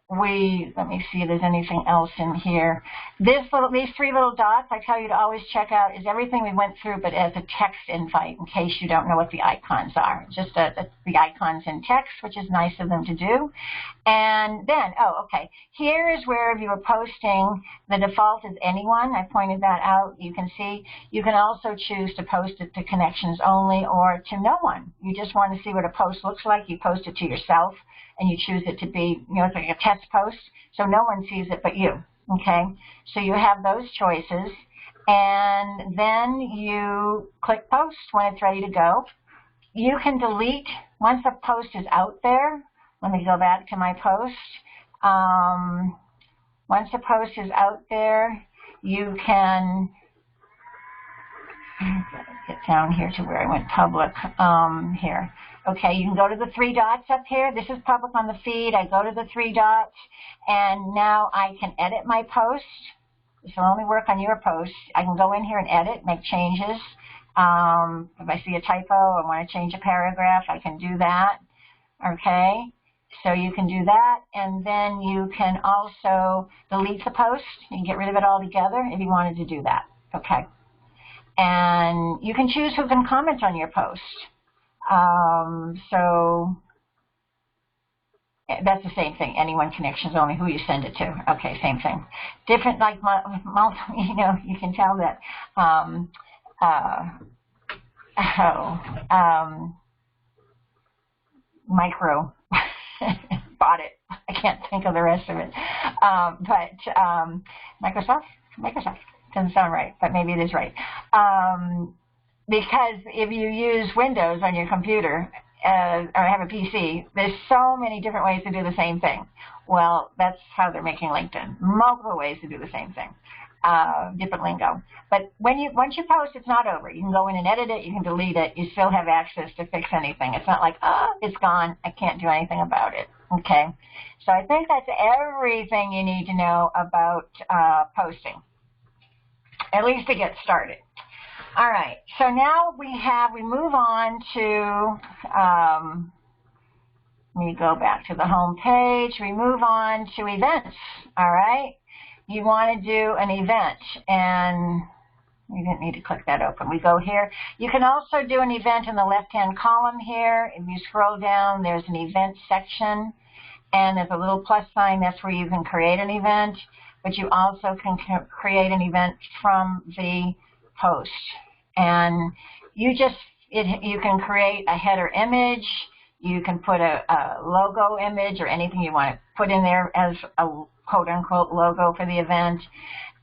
Let me see if there's anything else in here. These 3 little dots I tell you to always check out is everything we went through, but as a text invite, in case you don't know what the icons are. Just the icons in text, which is nice of them to do. And then, here is where if you were posting, the default is anyone. I pointed that out. You can see. You can also choose to post it to connections only or to no one. You just want to see what a post looks like. You post it to yourself, and you choose it to be, it's like a test post, so no one sees it but you, okay? So you have those choices, and then you click post when it's ready to go. You can delete, once a post is out there, let me go back to my post. Once a post is out there, you can, get down here to where I went public, here. Okay, you can go to the 3 dots up here. This is public on the feed. I go to the 3 dots, and now I can edit my post. This will only work on your post. I can go in here and edit, make changes. If I see a typo, I want to change a paragraph, I can do that. Okay, so you can do that, and then you can also delete the post. You can get rid of it altogether if you wanted to do that. Okay, and you can choose who can comment on your post. So that's the same thing. Anyone connections only, who you send it to. Okay, same thing. Different, like, you know, you can tell that. Micro bought it. I can't think of the rest of it. Microsoft doesn't sound right, but maybe it is right. Because if you use Windows on your computer or have a PC, there's so many different ways to do the same thing. Well, that's how they're making LinkedIn. Multiple ways to do the same thing. Different lingo. But once you post, it's not over. You can go in and edit it. You can delete it. You still have access to fix anything. It's not like, oh, it's gone. I can't do anything about it. Okay. So I think that's everything you need to know about posting, at least to get started. All right. So now we move on to, let me go back to the home page. We move on to events. All right. You want to do an event, and you didn't need to click that open. We go here. You can also do an event in the left-hand column here. If you scroll down, there's an event section, and there's a little plus sign. That's where you can create an event, but you also can create an event from the post. And you can create a header image. You can put a logo image or anything you want to put in there as a quote-unquote logo for the event,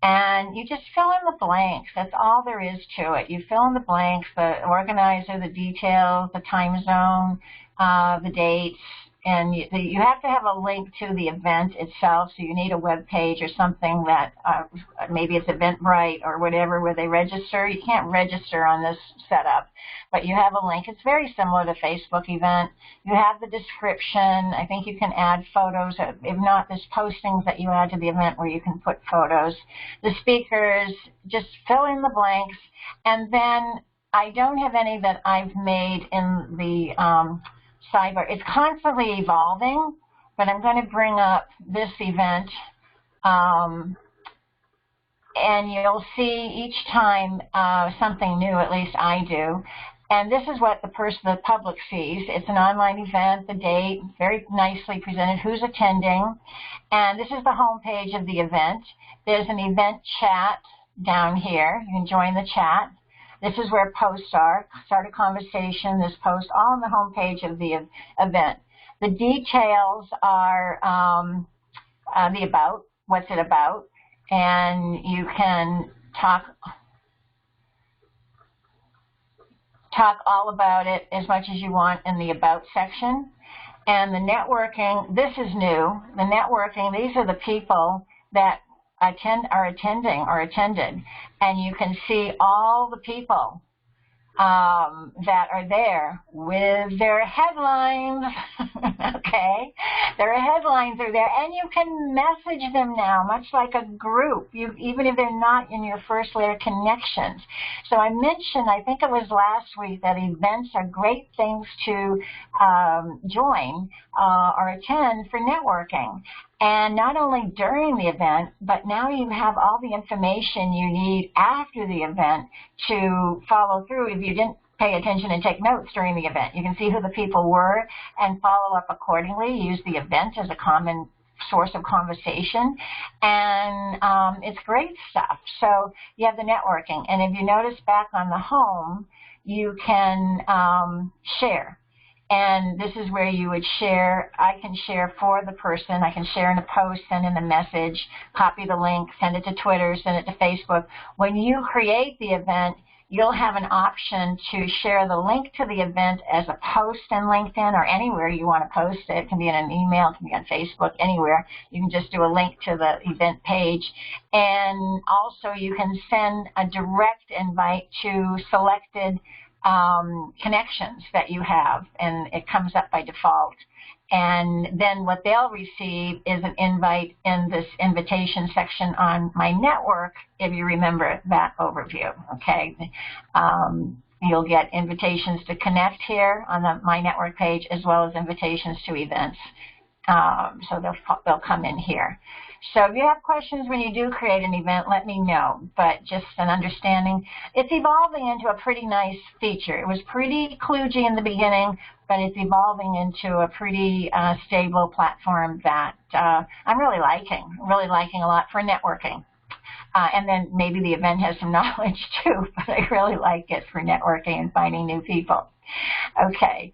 and you just fill in the blanks. That's all there is to it. You fill in the blanks, the organizer, the details, the time zone, the dates, and you have to have a link to the event itself, so you need a web page or something that maybe it's Eventbrite or whatever where they register. You can't register on this setup, but you have a link. It's very similar to Facebook event. You have the description. I think you can add photos. If not, there's postings that you add to the event where you can put photos. The speakers, just fill in the blanks, and then I don't have any that I've made in the Cyber. It's constantly evolving, but I'm going to bring up this event, and you'll see each time something new, at least I do. And this is what the public sees. It's an online event, the date, very nicely presented, who's attending, and this is the home page of the event. There's an event chat down here. You can join the chat. This is where posts are. Start a conversation, this post, all on the home page of the event. The details are the about, what's it about, and you can talk all about it as much as you want in the about section. And the networking, this is new. The networking, these are the people that attending or attended, and you can see all the people that are there with their headlines. Okay, their headlines are there, and you can message them now, much like a group, even if they're not in your first layer connections. So I mentioned, I think it was last week, that events are great things to join or attend for networking. And not only during the event, but now you have all the information you need after the event to follow through if you didn't pay attention and take notes during the event. You can see who the people were and follow up accordingly. Use the event as a common source of conversation, and it's great stuff. So you have the networking, and if you notice back on the home, you can share. And this is where you would share. I can share for the person. I can share in a post, send in a message, copy the link, send it to Twitter, send it to Facebook. When you create the event, you'll have an option to share the link to the event as a post in LinkedIn or anywhere you want to post it. It can be in an email, it can be on Facebook, anywhere. You can just do a link to the event page. And also you can send a direct invite to selected connections that you have, and it comes up by default. And then what they'll receive is an invite in this invitation section on my network, if you remember that overview, okay? You'll get invitations to connect here on the My Network page, as well as invitations to events. So they'll come in here. So if you have questions when you do create an event, let me know. But just an understanding, it's evolving into a pretty nice feature. It was pretty kludgy in the beginning, but it's evolving into a pretty stable platform that I'm really liking a lot for networking. And then maybe the event has some knowledge too, but I really like it for networking and finding new people. Okay,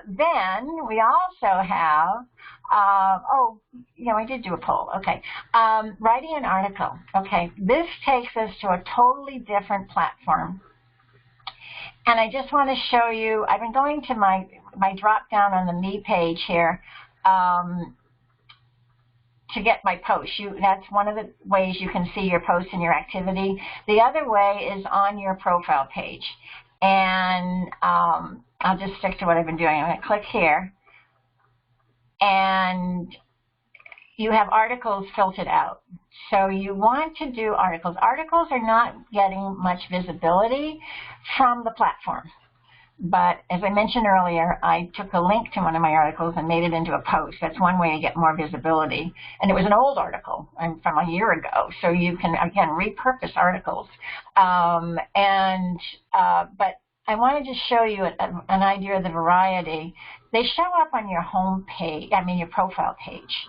then we also have, I did do a poll. Okay, writing an article. Okay, this takes us to a totally different platform. And I just want to show you, I've been going to my drop down on the Me page here to get my posts. That's one of the ways you can see your posts and your activity. The other way is on your profile page. And I'll just stick to what I've been doing. I'm going to click here. And you have articles filtered out. So you want to do articles. Articles are not getting much visibility from the platform. But as I mentioned earlier, I took a link to one of my articles and made it into a post. That's one way to get more visibility. And it was an old article from a year ago. So you can, again, repurpose articles. But I wanted to show you an idea of the variety. They show up on your home page, your profile page.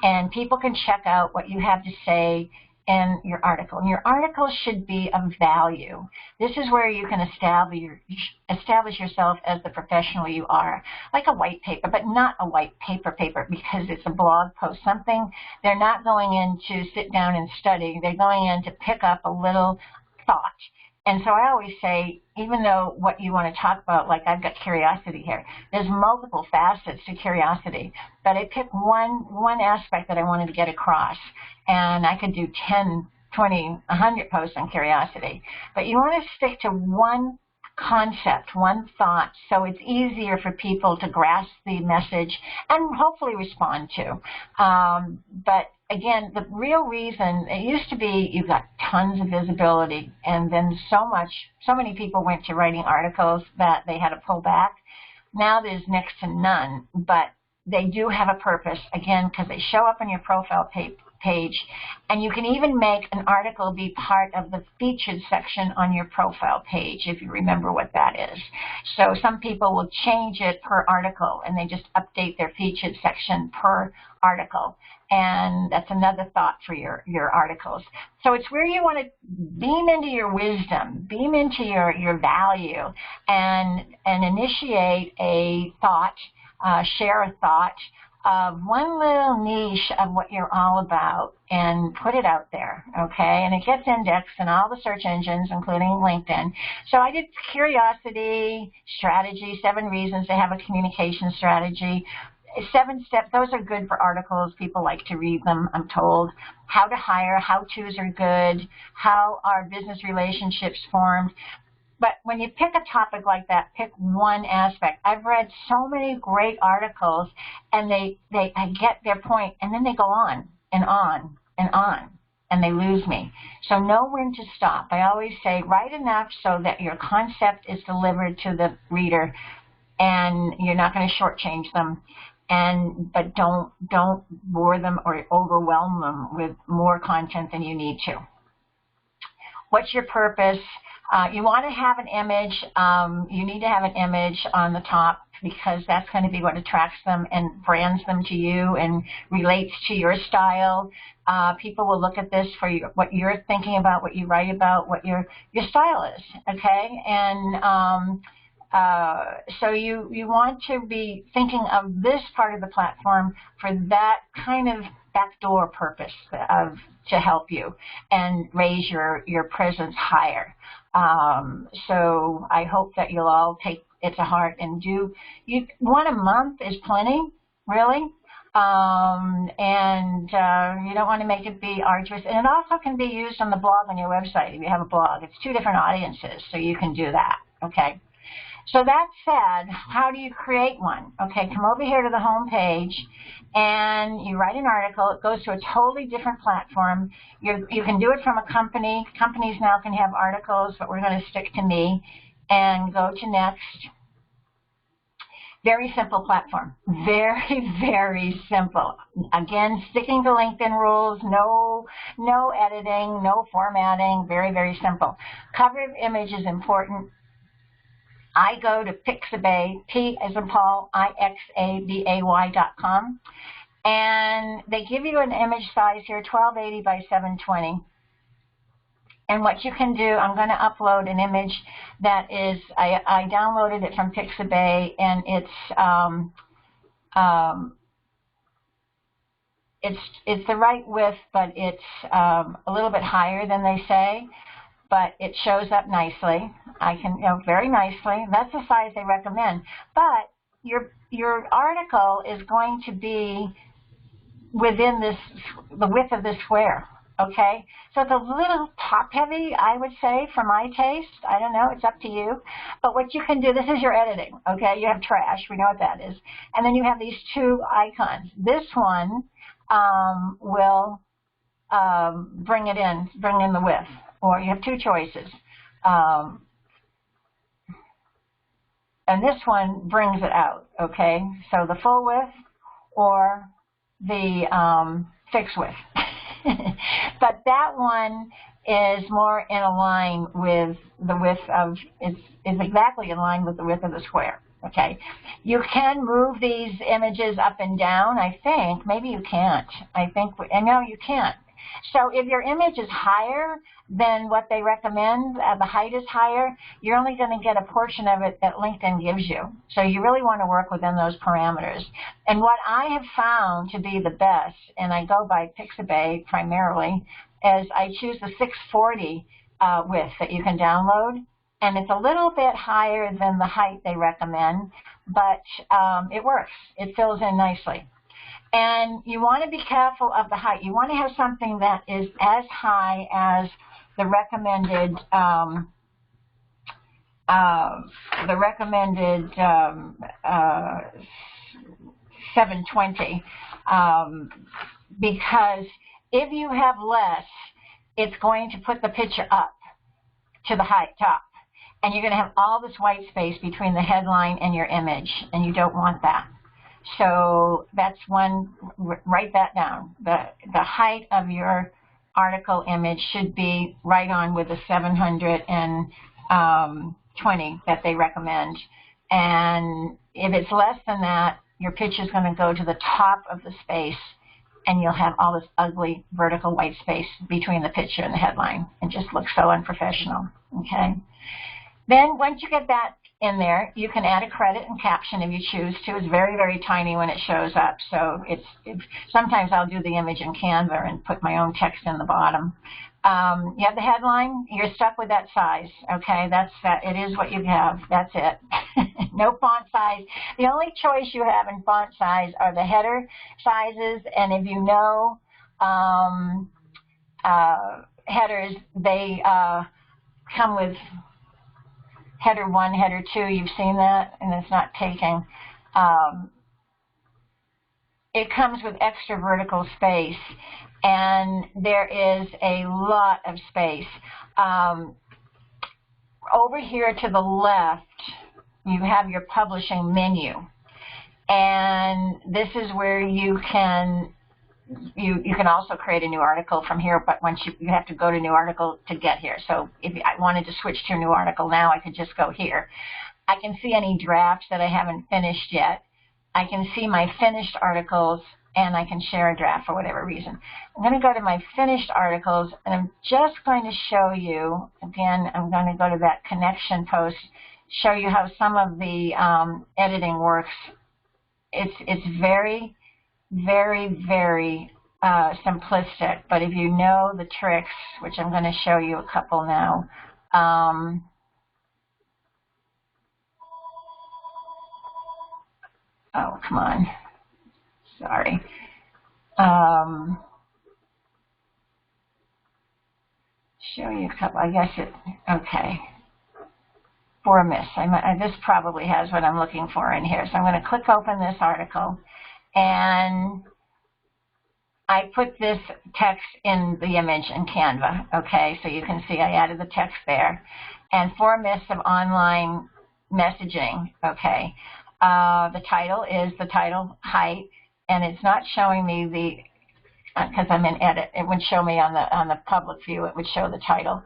And people can check out what you have to say in your article. And your article should be of value. This is where you can establish yourself as the professional you are, like a white paper, but not a white paper because it's a blog post, something they're not going in to sit down and study. They're going in to pick up a little thought. And so I always say, even though what you want to talk about, like I've got curiosity here, there's multiple facets to curiosity, but I picked one aspect that I wanted to get across, and I could do 10, 20, 100 posts on curiosity. But you want to stick to one concept, one thought, so it's easier for people to grasp the message and hopefully respond to. But again, the real reason, it used to be you got tons of visibility, and then so many people went to writing articles that they had to pull back. Now there's next to none, but they do have a purpose, again, because they show up on your profile page, and you can even make an article be part of the featured section on your profile page, if you remember what that is. So some people will change it per article, and they just update their featured section per article. And that's another thought for your articles. So it's where you want to beam into your wisdom, beam into your value, and initiate a thought, share a thought of one little niche of what you're all about, and put it out there, okay? And it gets indexed in all the search engines, including LinkedIn. So I did curiosity, strategy, 7 reasons to have a communication strategy. 7 steps, those are good for articles. People like to read them, I'm told. How to hire, how-tos are good. How are business relationships formed? But when you pick a topic like that, pick one aspect. I've read so many great articles, and I get their point, and then they go on and on and on, and they lose me. So know when to stop. I always say write enough so that your concept is delivered to the reader, and you're not going to shortchange them. But don't bore them or overwhelm them with more content than you need to. What's your purpose? You want to have an image. You need to have an image on the top, because that's going to be what attracts them and brands them to you and relates to your style. People will look at this for what you're thinking about, what you write about, what your style is, okay? And so you want to be thinking of this part of the platform for that kind of backdoor purpose to help you and raise your presence higher. So I hope that you'll all take it to heart and do. One a month is plenty, really. You don't want to make it be arduous. And it also can be used on the blog on your website if you have a blog. It's 2 different audiences, so you can do that, okay? So that said, how do you create one? Okay, come over here to the home page and you write an article. It goes to a totally different platform. You can do it from a company. Companies now can have articles, but we're going to stick to me. And go to next. Very simple platform. Very, very simple. Again, sticking to LinkedIn rules, no editing, no formatting, very, very simple. Cover image is important. I go to Pixabay, P as in Paul, IXABAY.com, and they give you an image size here, 1280 by 720. And what you can do, I'm going to upload an image that is, I downloaded it from Pixabay, and it's the right width, but it's a little bit higher than they say. But it shows up nicely. I can, very nicely. That's the size they recommend. But your article is going to be within the width of this square. Okay, so it's a little top heavy, I would say, for my taste. I don't know, it's up to you. But what you can do, this is your editing. Okay, you have trash. We know what that is. And then you have these two icons. This one will bring in the width. Or you have two choices. And this one brings it out, okay? So the full width or the fixed width. But that one is more in line with the width of, is exactly in line with the width of the square, okay? You can move these images up and down, I think. Maybe you can't. No, you can't. So if your image is higher than what they recommend, the height is higher, you're only going to get a portion of it that LinkedIn gives you. So you really want to work within those parameters. And what I have found to be the best, and I go by Pixabay primarily, is I choose the 640 width that you can download. And it's a little bit higher than the height they recommend, but it works. It fills in nicely. And you want to be careful of the height. You want to have something that is as high as the recommended 720, because if you have less, it's going to put the picture up to the top. And you're going to have all this white space between the headline and your image, and you don't want that. So that's one, write that down. The height of your article image should be right on with the 720 that they recommend. And if it's less than that, your picture is going to go to the top of the space, and you'll have all this ugly vertical white space between the picture and the headline. It just looks so unprofessional, okay? Then once you get that in there, you can add a credit and caption if you choose to. It's very, very tiny when it shows up. So sometimes I'll do the image in Canva and put my own text in the bottom. You have the headline. You're stuck with that size. Okay, it is what you have. That's it. No font size. The only choice you have in font size are the header sizes. And if you know headers, they come with header 1, header 2, you've seen that, and it's not taking. It comes with extra vertical space, and there is a lot of space. Over here to the left, you have your publishing menu, and this is where you can also create a new article from here, but once you have to go to new article to get here. So if I wanted to switch to a new article now, I could just go here. I can see any drafts that I haven't finished yet. I can see my finished articles, and I can share a draft for whatever reason. I'm going to go to my finished articles, and I'm just going to show you, again, I'm going to go to that connection post, show you how some of the editing works. It's very, very, very simplistic, but if you know the tricks, which I'm going to show you a couple now, oh, come on, sorry. Show you a couple, I guess okay. For Miss. This probably has what I'm looking for in here. So I'm going to click open this article, and I put this text in the image in Canva, okay? So you can see I added the text there. And 4 myths of online messaging, okay? The title is the title height, and it's not showing me the, because I'm in edit, it would show me on the public view, it would show the title.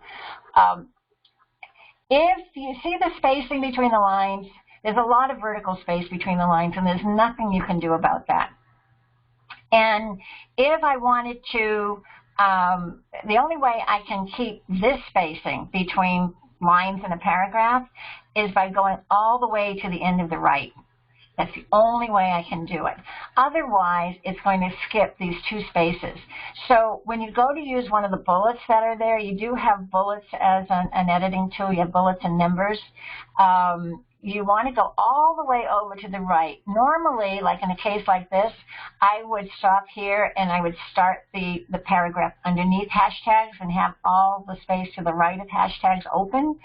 If you see the spacing between the lines, there's a lot of vertical space between the lines, and there's nothing you can do about that. And if I wanted to, the only way I can keep this spacing between lines in a paragraph is by going all the way to the end of the right. That's the only way I can do it. Otherwise, it's going to skip these 2 spaces. So when you go to use one of the bullets that are there, you do have bullets as an editing tool. You have bullets and numbers. You want to go all the way over to the right. Normally, like in a case like this, I would stop here and I would start the paragraph underneath hashtags and have all the space to the right of hashtags open.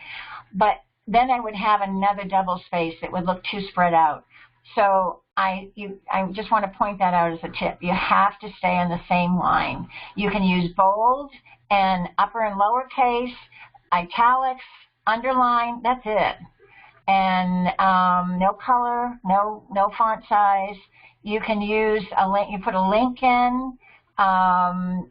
But then I would have another double space. It would look too spread out. So I just want to point that out as a tip. You have to stay in the same line. You can use bold and upper and lowercase, italics, underline, that's it. And no color, no font size. You can use a link, you put a link in.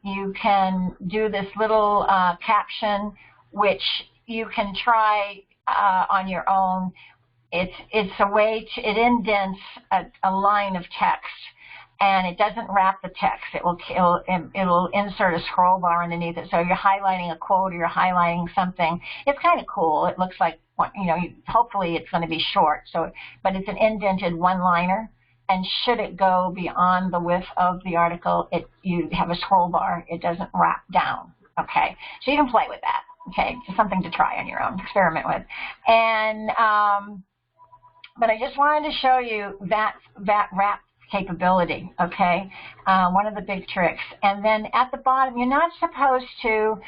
You can do this little caption, which you can try on your own. It's a way to, it indents a line of text, and it doesn't wrap the text. It'll insert a scroll bar underneath it. So you're highlighting a quote or you're highlighting something. It's kind of cool. It looks like, you know, hopefully it's going to be short. So, but it's an indented one-liner, and should it go beyond the width of the article, you have a scroll bar. It doesn't wrap down. Okay, so you can play with that. Okay, just something to try on your own, experiment with, and. But I just wanted to show you that wrap capability, okay? One of the big tricks. And then at the bottom, you're not supposed to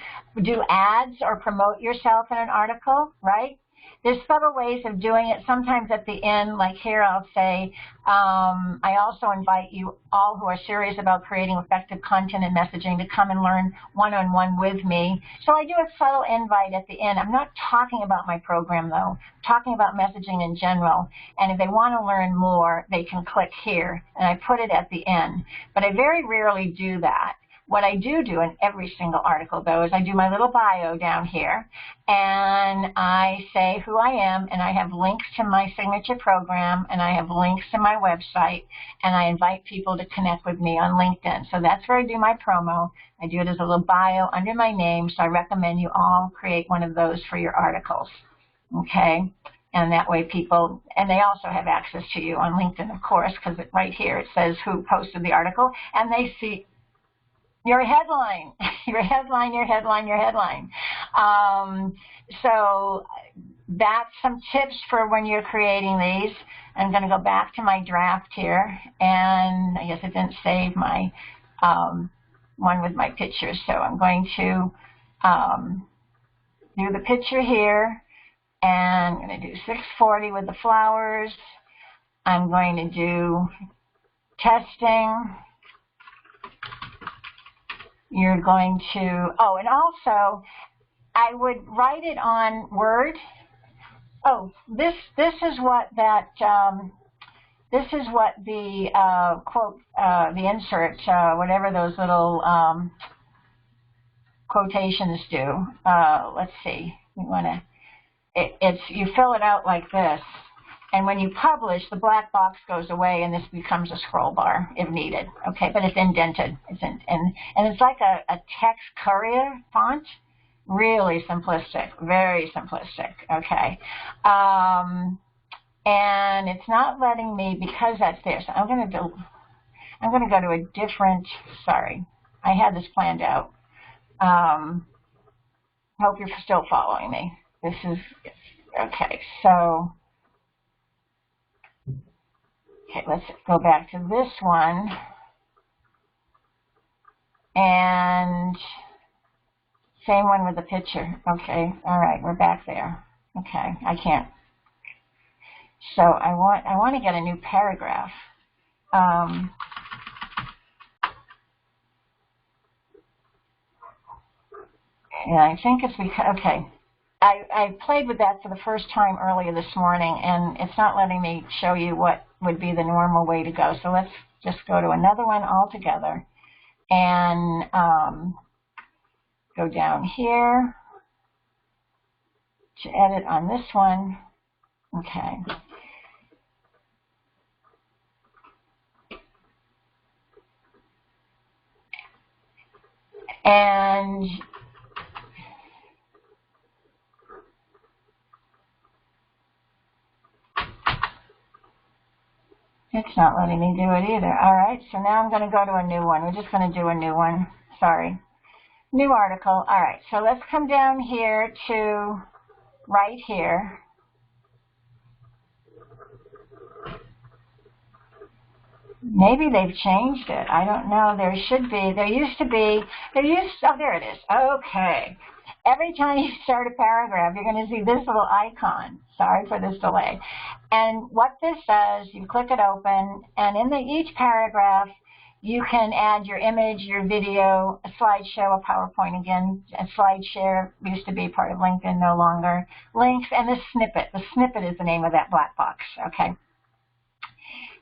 do ads or promote yourself in an article, right? There's several ways of doing it. Sometimes at the end, like here, I'll say, I also invite you all who are serious about creating effective content and messaging to come and learn one-on-one with me. So I do a subtle invite at the end. I'm not talking about my program, though. I'm talking about messaging in general. And if they want to learn more, they can click here. And I put it at the end. But I very rarely do that. What I do in every single article, though, is I do my little bio down here, and I say who I am, and I have links to my signature program, and I have links to my website, and I invite people to connect with me on LinkedIn. So that's where I do my promo. I do it as a little bio under my name, so I recommend you all create one of those for your articles, okay? And that way people, and they also have access to you on LinkedIn, of course, because right here it says who posted the article, and they see your headline, your headline, your headline, your headline. So that's some tips for when you're creating these. I'm going to go back to my draft here, and I guess I didn't save my one with my pictures, so I'm going to do the picture here, and I'm going to do 640 with the flowers. I'm going to do testing. You're going to, oh, and also, I would write it on Word. Oh, this is what that, this is what the quote, the insert, whatever those little quotations do. Let's see, we want to, you fill it out like this. And when you publish, the black box goes away, and this becomes a scroll bar if needed. Okay, but it's indented. And it's like a text courier font. Really simplistic, very simplistic. Okay, and it's not letting me because that's there. So I'm going to go to a different. Sorry, I had this planned out. Hope you're still following me. This is okay. So. Okay, let's go back to this one. And same one with the picture. Okay, all right, we're back there. Okay, I can't So I want to get a new paragraph. And I think it's because, okay, I played with that for the first time earlier this morning, and it's not letting me show you what would be the normal way to go. So let's just go to another one altogether and go down here to edit on this one. Okay. And it's not letting me do it either. All right, so now I'm going to go to a new one. We're just going to do a new one. Sorry. New article. All right, so let's come down here to right here. Maybe they've changed it. I don't know. There should be. There used to be. Oh, there it is. Okay. Every time you start a paragraph, you're going to see this little icon. Sorry for this delay. And what this does, you click it open, and in each paragraph, you can add your image, your video, a slideshow, a PowerPoint again. A SlideShare used to be part of LinkedIn, no longer. Links, and the snippet. The snippet is the name of that black box, okay?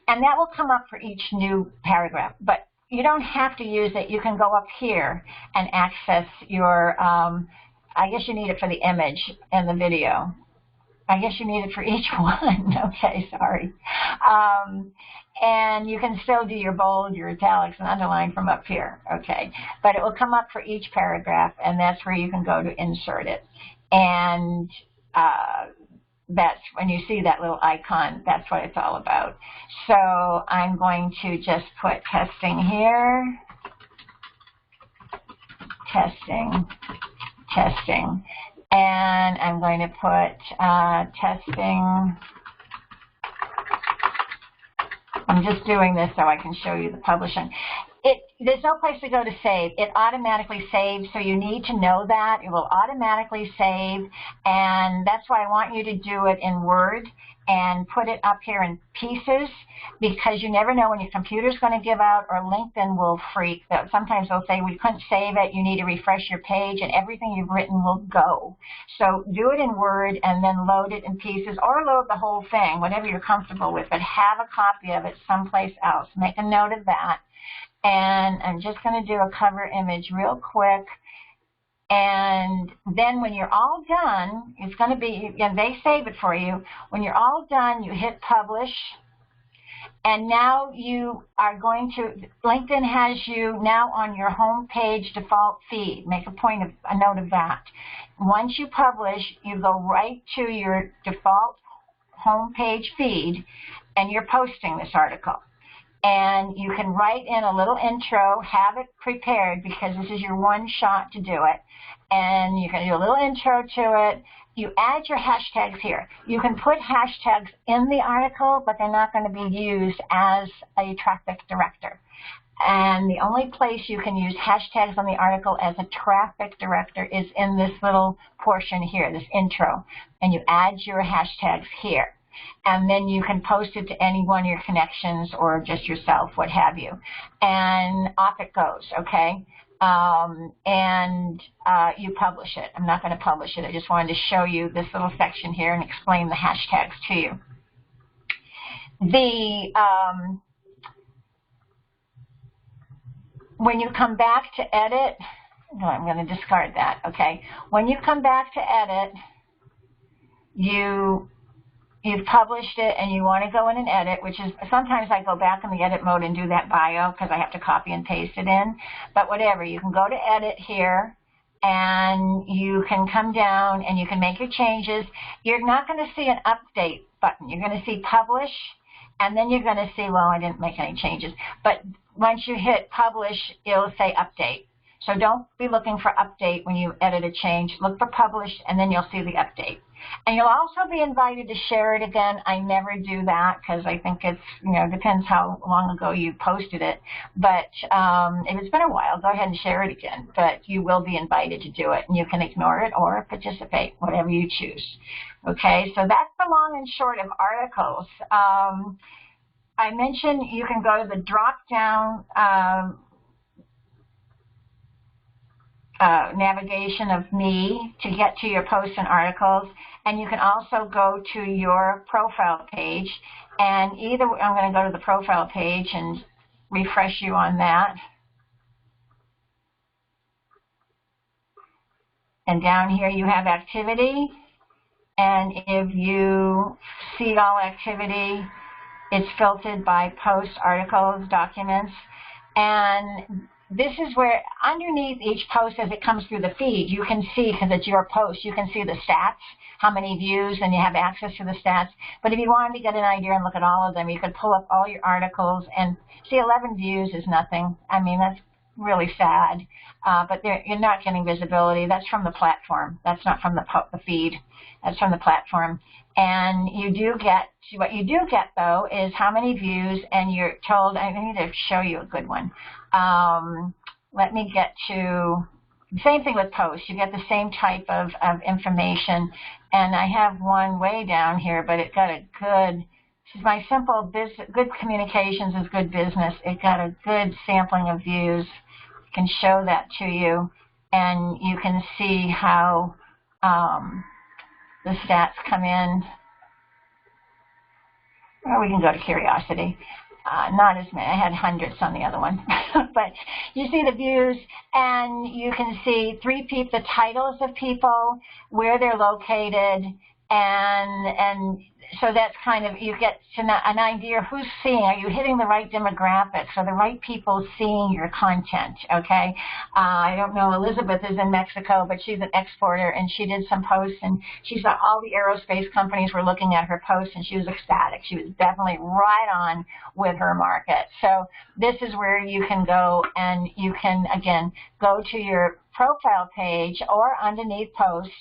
And that will come up for each new paragraph. But you don't have to use it. You can go up here and access your, I guess you need it for the image and the video. I guess you need it for each one. Okay, sorry. And you can still do your bold, your italics, and underline from up here. Okay, but it will come up for each paragraph, and that's where you can go to insert it. And that's when you see that little icon, that's what it's all about. So I'm going to just put testing here. Testing. Testing. And I'm going to put testing. I'm just doing this so I can show you the publishing. There's no place to go to save. It automatically saves, so you need to know that. It will automatically save, and that's why I want you to do it in Word and put it up here in pieces, because you never know when your computer's going to give out or LinkedIn will freak. Sometimes they'll say, we couldn't save it, you need to refresh your page, and everything you've written will go. So do it in Word and then load it in pieces, or load the whole thing, whatever you're comfortable with, but have a copy of it someplace else. Make a note of that. And I'm just going to do a cover image real quick. And then when you're all done, it's going to be, and they save it for you. When you're all done, you hit publish. And now you are going to, LinkedIn has you now on your home page default feed. Make a note of that. Once you publish, you go right to your default home page feed, and you're posting this article. And you can write in a little intro, have it prepared, because this is your one shot to do it. And you can do a little intro to it. You add your hashtags here. You can put hashtags in the article, but they're not going to be used as a traffic director. And the only place you can use hashtags on the article as a traffic director is in this little portion here, this intro. And you add your hashtags here. And then you can post it to any one of your connections or just yourself, what have you. And off it goes, okay? You publish it. I'm not going to publish it. I just wanted to show you this little section here and explain the hashtags to you. When you come back to edit, no, I'm going to discard that, okay? When you come back to edit, you've published it and you want to go in and edit, which is, sometimes I go back in the edit mode and do that bio because I have to copy and paste it in. But whatever, you can go to edit here and you can come down and you can make your changes. You're not going to see an update button. You're going to see publish, and then you're going to see, well, I didn't make any changes. But once you hit publish, it'll say update. So don't be looking for update when you edit a change. Look for published, and then you'll see the update. And you'll also be invited to share it again. I never do that because I think it's, depends how long ago you posted it. But if it's been a while, go ahead and share it again. But you will be invited to do it, and you can ignore it or participate, whatever you choose. Okay, so that's the long and short of articles. I mentioned you can go to the drop-down navigation of me to get to your posts and articles, and you can also go to your profile page, and either I'm going to go to the profile page and refresh you on that, and down here you have activity, and if you see all activity, it's filtered by posts, articles, documents, and this is where underneath each post as it comes through the feed, you can see, because it's your post, you can see the stats, how many views, and you have access to the stats. But if you wanted to get an idea and look at all of them, you could pull up all your articles and see 11 views is nothing. I mean, that's really sad, but you're not getting visibility. That's from the platform. That's not from the feed. That's from the platform. And you do get, what you do get, though, is how many views, and you're told, I need to show you a good one. Let me get to, same thing with posts. You get the same type of information. And I have one way down here, but it got a good, this is my simple, good communications is good business. It got a good sampling of views. I can show that to you. And you can see how the stats come in. Or we can go to Curiosity. Not as many. I had hundreds on the other one. But you see the views, and you can see the titles of people, where they're located, and so that's kind of, you get to an idea who's seeing. Are you hitting the right demographics? Are the right people seeing your content? Okay. I don't know, Elizabeth is in Mexico, but she's an exporter, and she did some posts, and she saw all the aerospace companies were looking at her posts, and she was ecstatic. She was definitely right on with her market. So this is where you can go, and you can, again, go to your profile page or underneath posts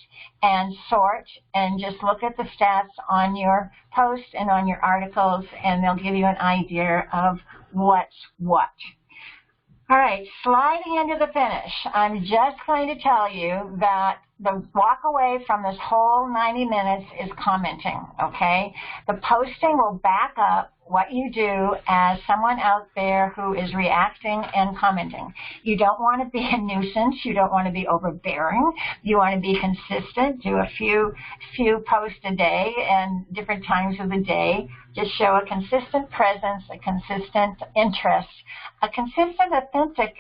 and sort and just look at the stats on your posts and on your articles, and they'll give you an idea of what's what. All right, sliding into the finish. I'm just going to tell you that the walk away from this whole 90 minutes is commenting, okay? The posting will back up what you do as someone out there who is reacting and commenting. You don't want to be a nuisance. You don't want to be overbearing. You want to be consistent. Do a few posts a day and different times of the day. Just show a consistent presence, a consistent interest, a consistent, authentic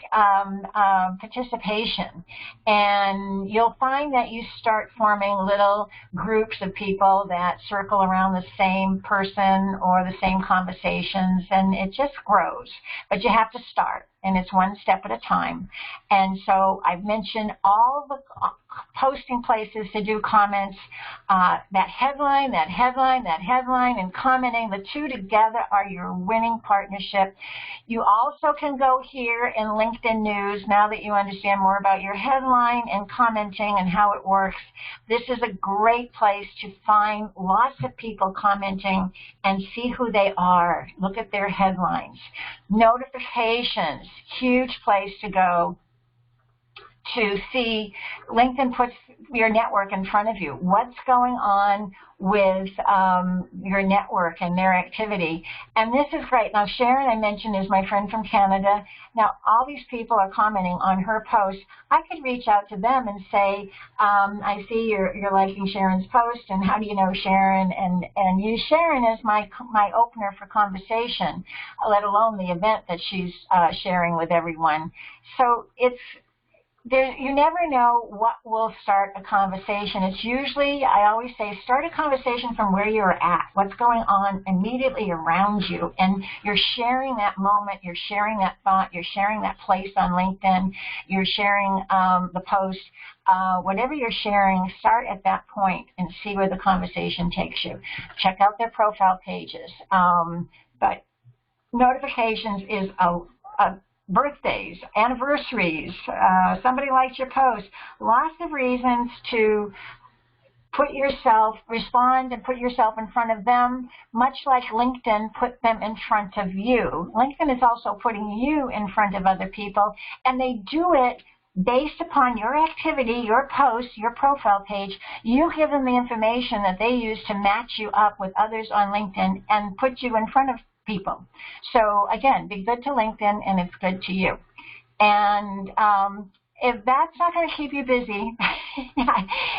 participation. And you'll find that you start forming little groups of people that circle around the same person or the same conversations, and it just grows. But you have to start, and it's one step at a time. And so I've mentioned all the posting places to do comments, that headline, and commenting. The two together are your winning partnership. You also can go here in LinkedIn News, now that you understand more about your headline and commenting and how it works. This is a great place to find lots of people commenting and see who they are. Look at their headlines. Notifications, huge place to go to see. LinkedIn puts your network in front of you. What's going on with your network and their activity? And this is great. Now, Sharon, I mentioned, is my friend from Canada. Now, all these people are commenting on her post. I could reach out to them and say, I see you're liking Sharon's post, and how do you know Sharon? And use Sharon as my opener for conversation, let alone the event that she's sharing with everyone. So you never know what will start a conversation. It's usually, I always say, start a conversation from where you're at, what's going on immediately around you. And you're sharing that moment, you're sharing that thought, you're sharing that place on LinkedIn, you're sharing the post. Whatever you're sharing, start at that point and see where the conversation takes you. Check out their profile pages. But notifications is birthdays, anniversaries, somebody likes your post, lots of reasons to respond and put yourself in front of them, much like LinkedIn put them in front of you. LinkedIn is also putting you in front of other people, and they do it based upon your activity, your post, your profile page. You give them the information that they use to match you up with others on LinkedIn and put you in front of people. So again, be good to LinkedIn, and it's good to you. And if that's not going to keep you busy,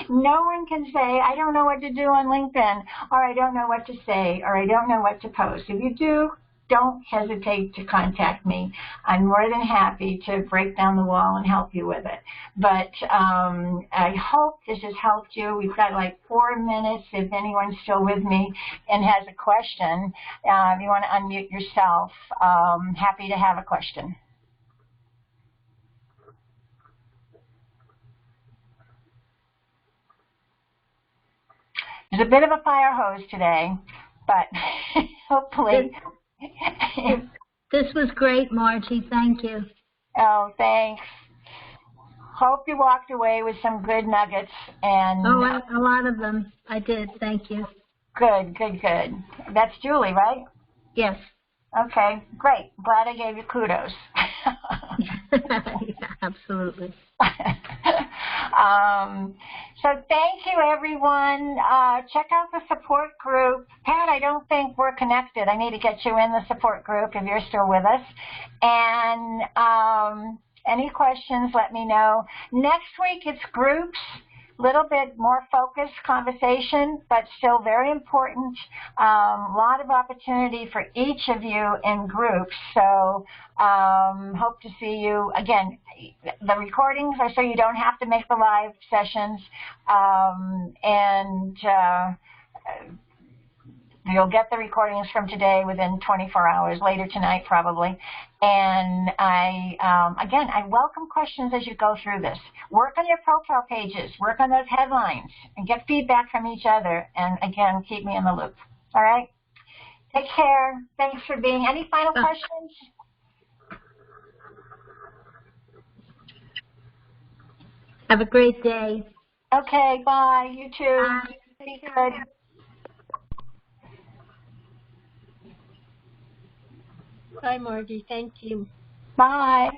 no one can say, I don't know what to do on LinkedIn, or I don't know what to say, or I don't know what to post. If you do, don't hesitate to contact me. I'm more than happy to break down the wall and help you with it. But I hope this has helped you. We've got like 4 minutes if anyone's still with me and has a question. If you want to unmute yourself, happy to have a question. There's a bit of a fire hose today, but hopefully. This was great, Margie. Thank you. Oh, thanks. Hope you walked away with some good nuggets. And a lot of them. I did. Thank you. Good, good, good. That's Julie, right? Yes. Okay, great. Glad I gave you kudos. Yeah, absolutely. So thank you, everyone. Check out the support group. Pat, I don't think we're connected. I need to get you in the support group if you're still with us. And any questions, let me know. Next week, it's groups. Little bit more focused conversation, but still very important. Lot of opportunity for each of you in groups. So hope to see you. Again, the recordings are so you don't have to make the live sessions. You'll get the recordings from today within 24 hours, later tonight probably. And again, I welcome questions as you go through this. Work on your profile pages, work on those headlines, and get feedback from each other. And again, keep me in the loop. All right? Take care. Thanks for being. Any final questions? Have a great day. Okay, bye. You too. Bye. Be good. Bye, Margie. Thank you. Bye.